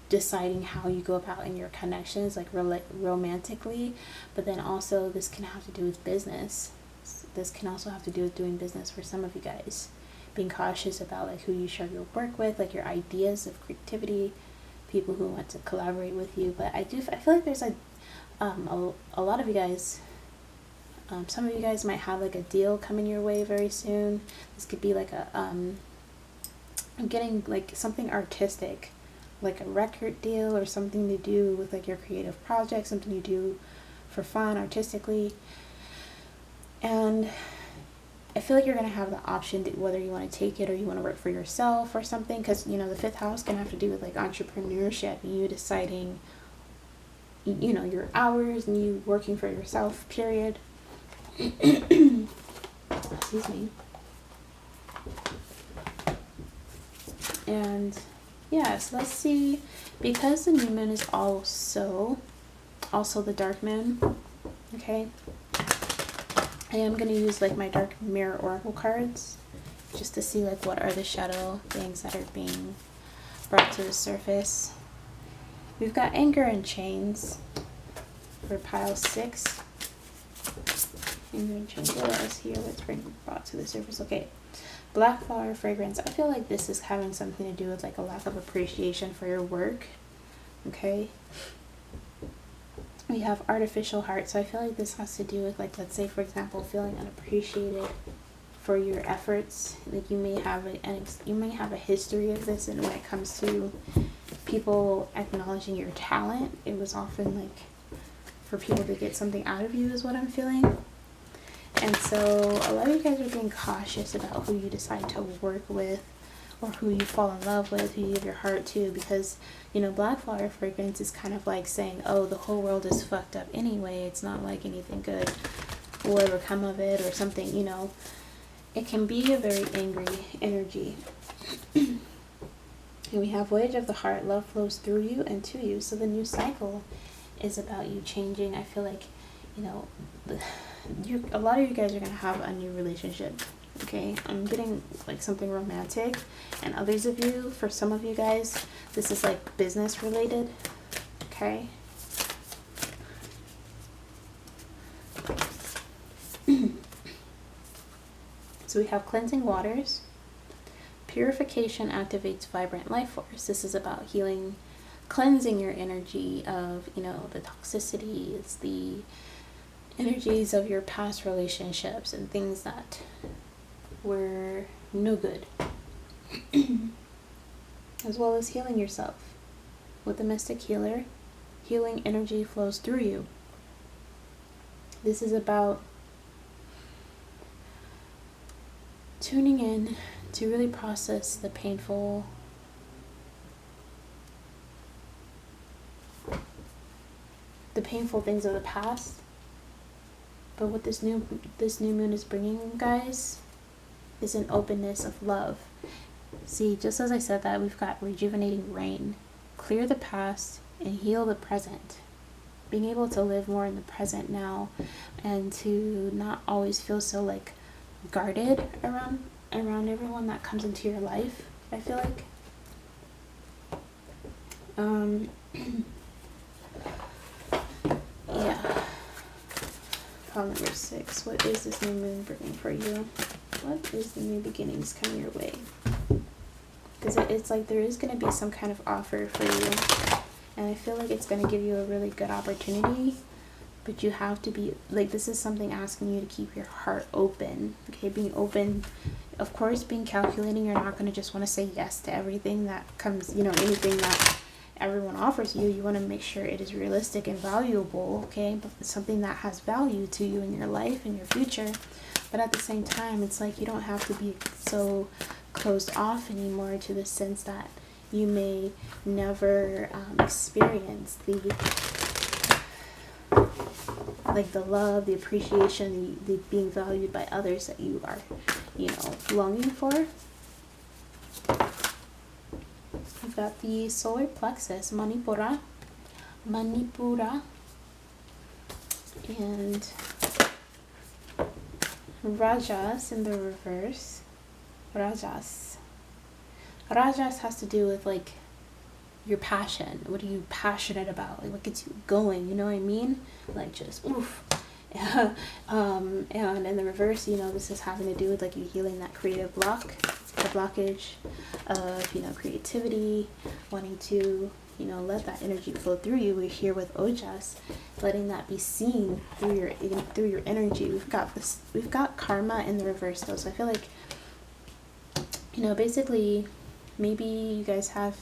Speaker 1: deciding how you go about in your connections, like romantically, but then also this can have to do with business. This can also have to do with doing business for some of you guys. Being cautious about like who you share your work with, like your ideas of creativity, people who want to collaborate with you. But I feel like there's a lot of you guys, some of you guys might have like a deal coming your way very soon. This could be like I'm getting like something artistic, like a record deal or something to do with like your creative project, something you do for fun artistically. And I feel like you're going to have the option to, whether you want to take it or you want to work for yourself or something, because you know the 5th house can have to do with like entrepreneurship and you deciding, you know, your hours and you working for yourself, period. Excuse me. And yeah, so let's see, because the new moon is also the dark moon, okay, I am going to use like my dark mirror oracle cards just to see like what are the shadow things that are being brought to the surface. We've got anger and chains for pile 6. Anger and chains. What else here? What's being brought to the surface? Okay. Black flower fragrance. I feel like this is having something to do with like a lack of appreciation for your work. Okay. We have artificial heart. So I feel like this has to do with like, let's say for example, feeling unappreciated for your efforts. Like you may have a history of this, and when it comes to people acknowledging your talent, it was often like for people to get something out of you is what I'm feeling. And so a lot of you guys are being cautious about who you decide to work with or who you fall in love with, who you give your heart to, because, you know, black flower fragrance is kind of like saying, oh, the whole world is fucked up anyway. It's not like anything good will ever come of it or something, you know. It can be a very angry energy. And we have voyage of the heart. Love flows through you and to you. So the new cycle is about you changing. I feel like, you know, a lot of you guys are going to have a new relationship. Okay, I'm getting like something romantic, and others of you, for some of you guys, this is like business related. Okay. So we have cleansing waters. Purification activates vibrant life force. This is about healing, cleansing your energy of, you know, the toxicities, the energies of your past relationships and things that were no good. As well as healing yourself. With the mystic healer, healing energy flows through you. This is about tuning in to really process the painful things of the past. But what this new moon is bringing you guys is an openness of love. See, just as I said that, we've got rejuvenating rain. Clear the past and heal the present. Being able to live more in the present now, and to not always feel so like guarded around everyone that comes into your life, I feel like. Yeah. Pile number 6. What is this new moon bringing for you? What is the new beginnings coming your way? Because it's like there is going to be some kind of offer for you. And I feel like it's going to give you a really good opportunity. But you have to be, like, this is something asking you to keep your heart open. Okay, being open. Of course, being calculating, you're not going to just want to say yes to everything that comes, you know, anything that everyone offers you. You want to make sure it is realistic and valuable, okay? But it's something that has value to you in your life, in your future. But at the same time, it's like you don't have to be so closed off anymore, to the sense that you may never experience the love, the appreciation, the being valued by others that you are, you know, longing for. We've got the solar plexus, Manipura, and Rajas in the reverse. Rajas has to do with like your passion. What are you passionate about? Like, what gets you going? You know what I mean? Like, just oof. And in the reverse, you know, this is having to do with like you healing that creative block, the blockage of, you know, creativity, wanting to, you know, let that energy flow through you. We're here with Ojas, letting that be seen through your energy. We've got karma in the reverse though, so I feel like, you know, basically maybe you guys have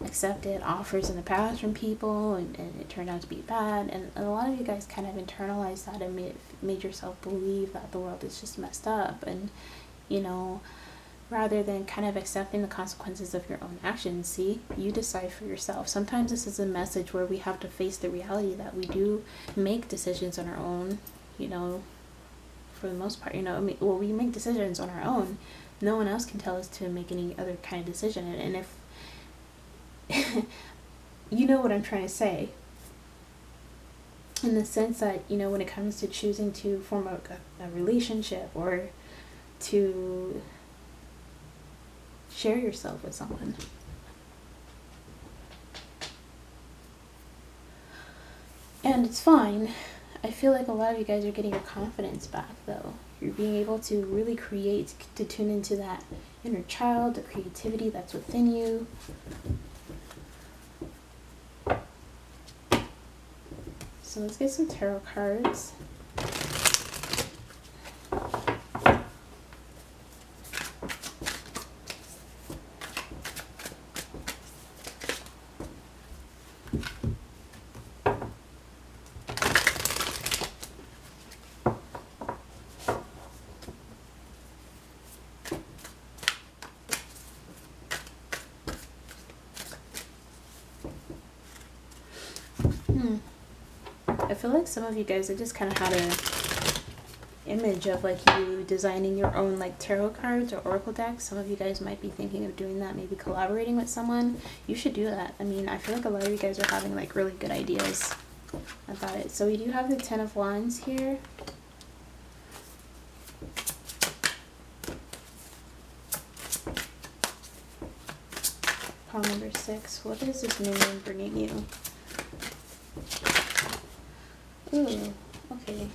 Speaker 1: accepted offers in the past from people and it turned out to be bad, and a lot of you guys kind of internalized that and made yourself believe that the world is just messed up, and, you know, rather than kind of accepting the consequences of your own actions. See, you decide for yourself. Sometimes this is a message where we have to face the reality that we do make decisions on our own, you know, for the most part, you know, I mean, well, we make decisions on our own. No one else can tell us to make any other kind of decision, and if you know what I'm trying to say, in the sense that, you know, when it comes to choosing to form a relationship or to share yourself with someone, and it's fine. I feel like a lot of you guys are getting your confidence back though. You're being able to really create, to tune into that inner child, the creativity that's within you. So let's get some tarot cards. I feel like some of you guys, I just kind of had an image of like you designing your own like tarot cards or oracle decks. Some of you guys might be thinking of doing that, maybe collaborating with someone. You should do that. I mean, I feel like a lot of you guys are having like really good ideas about it. So we do have the Ten of Wands here. Pile number 6. What is this new moon bringing you? Ooh, okay.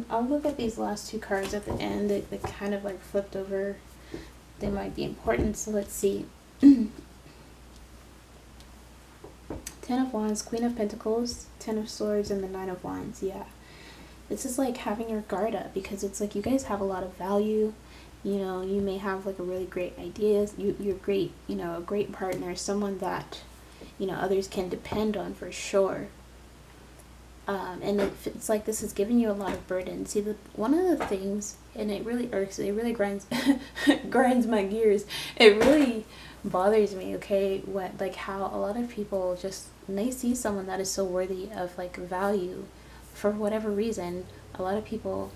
Speaker 1: I'll look at these last two cards at the end. They kind of like flipped over. They might be important, so let's see. 10 of Wands, Queen of Pentacles, 10 of Swords, and the 9 of Wands. Yeah. This is like having your guard up, because it's like you guys have a lot of value. You know, you may have like a really great ideas. You're great, you know, a great partner, someone that, you know, others can depend on for sure. And it's like this is giving you a lot of burden. See, one of the things, and it really irks, it really grinds grinds my gears. It really bothers me, okay, what, like how a lot of people just, when they see someone that is so worthy of like value, for whatever reason, a lot of people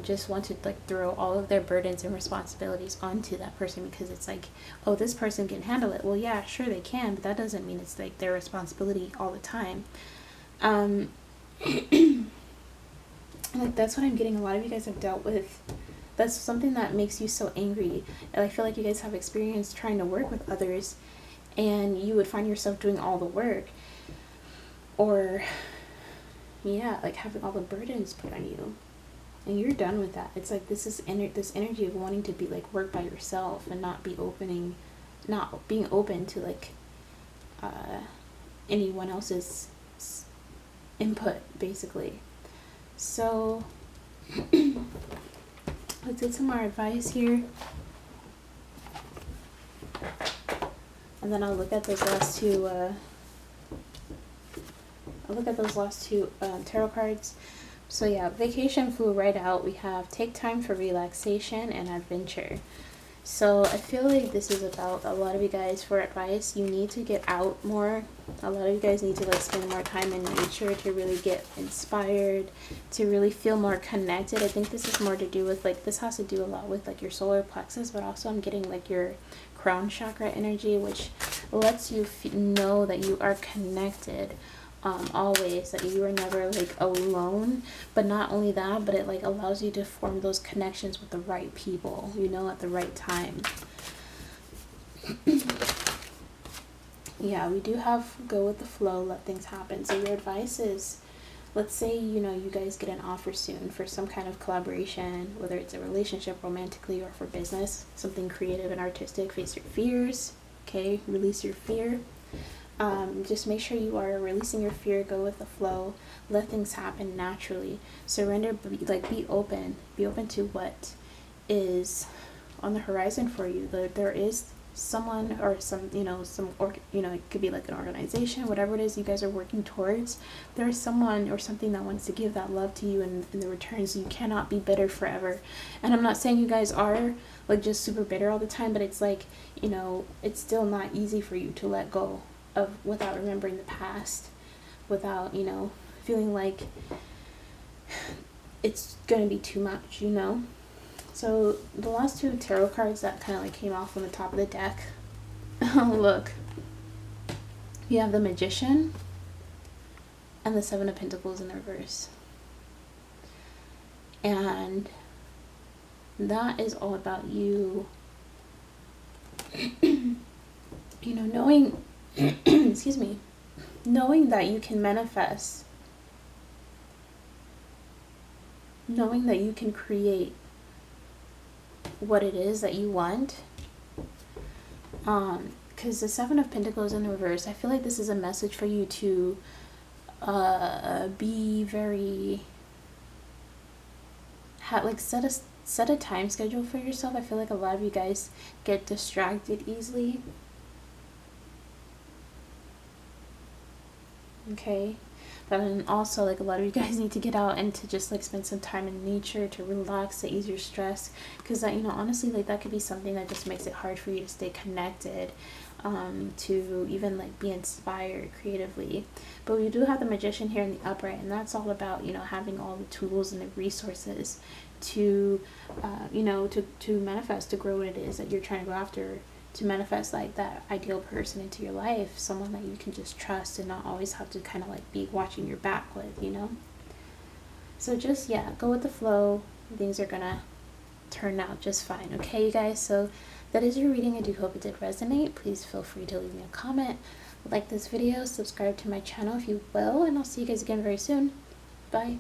Speaker 1: just want to like throw all of their burdens and responsibilities onto that person, because it's like, oh, this person can handle it. Well, yeah, sure they can, but that doesn't mean it's like their responsibility all the time. Like that's what I'm getting. A lot of you guys have dealt with. That's something that makes you so angry. And I feel like you guys have experience trying to work with others, and you would find yourself doing all the work, or yeah, like having all the burdens put on you. And you're done with that. It's like this is this energy of wanting to be like work by yourself and not being open to like anyone else's input, basically. So let's get some more advice here, and then I'll look at those last two. Tarot cards. So yeah, vacation flew right out. We have take time for relaxation and adventure. So I feel like this is about a lot of you guys. For advice, you need to get out more. A lot of you guys need to like spend more time in nature to really get inspired, to really feel more connected. I think this is more to do with like, this has to do a lot with like your solar plexus, but also I'm getting like your crown chakra energy, which lets you know that you are connected. Always, that you are never like alone. But not only that, but it like allows you to form those connections with the right people, you know, at the right time. Yeah, we do have go with the flow, let things happen. So your advice is, let's say, you know, you guys get an offer soon for some kind of collaboration, whether it's a relationship romantically or for business, something creative and artistic. Face your fears, okay? Release your fear. Just make sure you are releasing your fear, go with the flow, let things happen naturally. Surrender, be open to what is on the horizon for you. There is someone or some, you know, it could be like an organization, whatever it is you guys are working towards. There is someone or something that wants to give that love to you in the return, so you cannot be bitter forever. And I'm not saying you guys are like just super bitter all the time, but it's like, you know, it's still not easy for you to let go of without remembering the past, without, you know, feeling like it's gonna be too much, you know. So the last two tarot cards that kind of like came off on the top of the deck, look, you have the Magician and the Seven of Pentacles in the reverse, and that is all about you, you know, knowing excuse me, knowing that you can manifest, knowing that you can create what it is that you want. Because the Seven of Pentacles in the reverse, I feel like this is a message for you to be very set a time schedule for yourself. I feel like a lot of you guys get distracted easily. Okay, but then also, like, a lot of you guys need to get out and to just like spend some time in nature to relax, to ease your stress, because that, you know, honestly, like, that could be something that just makes it hard for you to stay connected, to even like be inspired creatively. But we do have the Magician here in the upright, and that's all about, you know, having all the tools and the resources to you know, to manifest, to grow what it is that you're trying to go after, to manifest like that ideal person into your life, someone that you can just trust and not always have to kind of like be watching your back with, you know. So just, yeah, go with the flow. Things are gonna turn out just fine, okay, you guys? So that is your reading. I do hope it did resonate. Please feel free to leave me a comment, like this video, subscribe to my channel if you will, and I'll see you guys again very soon. Bye.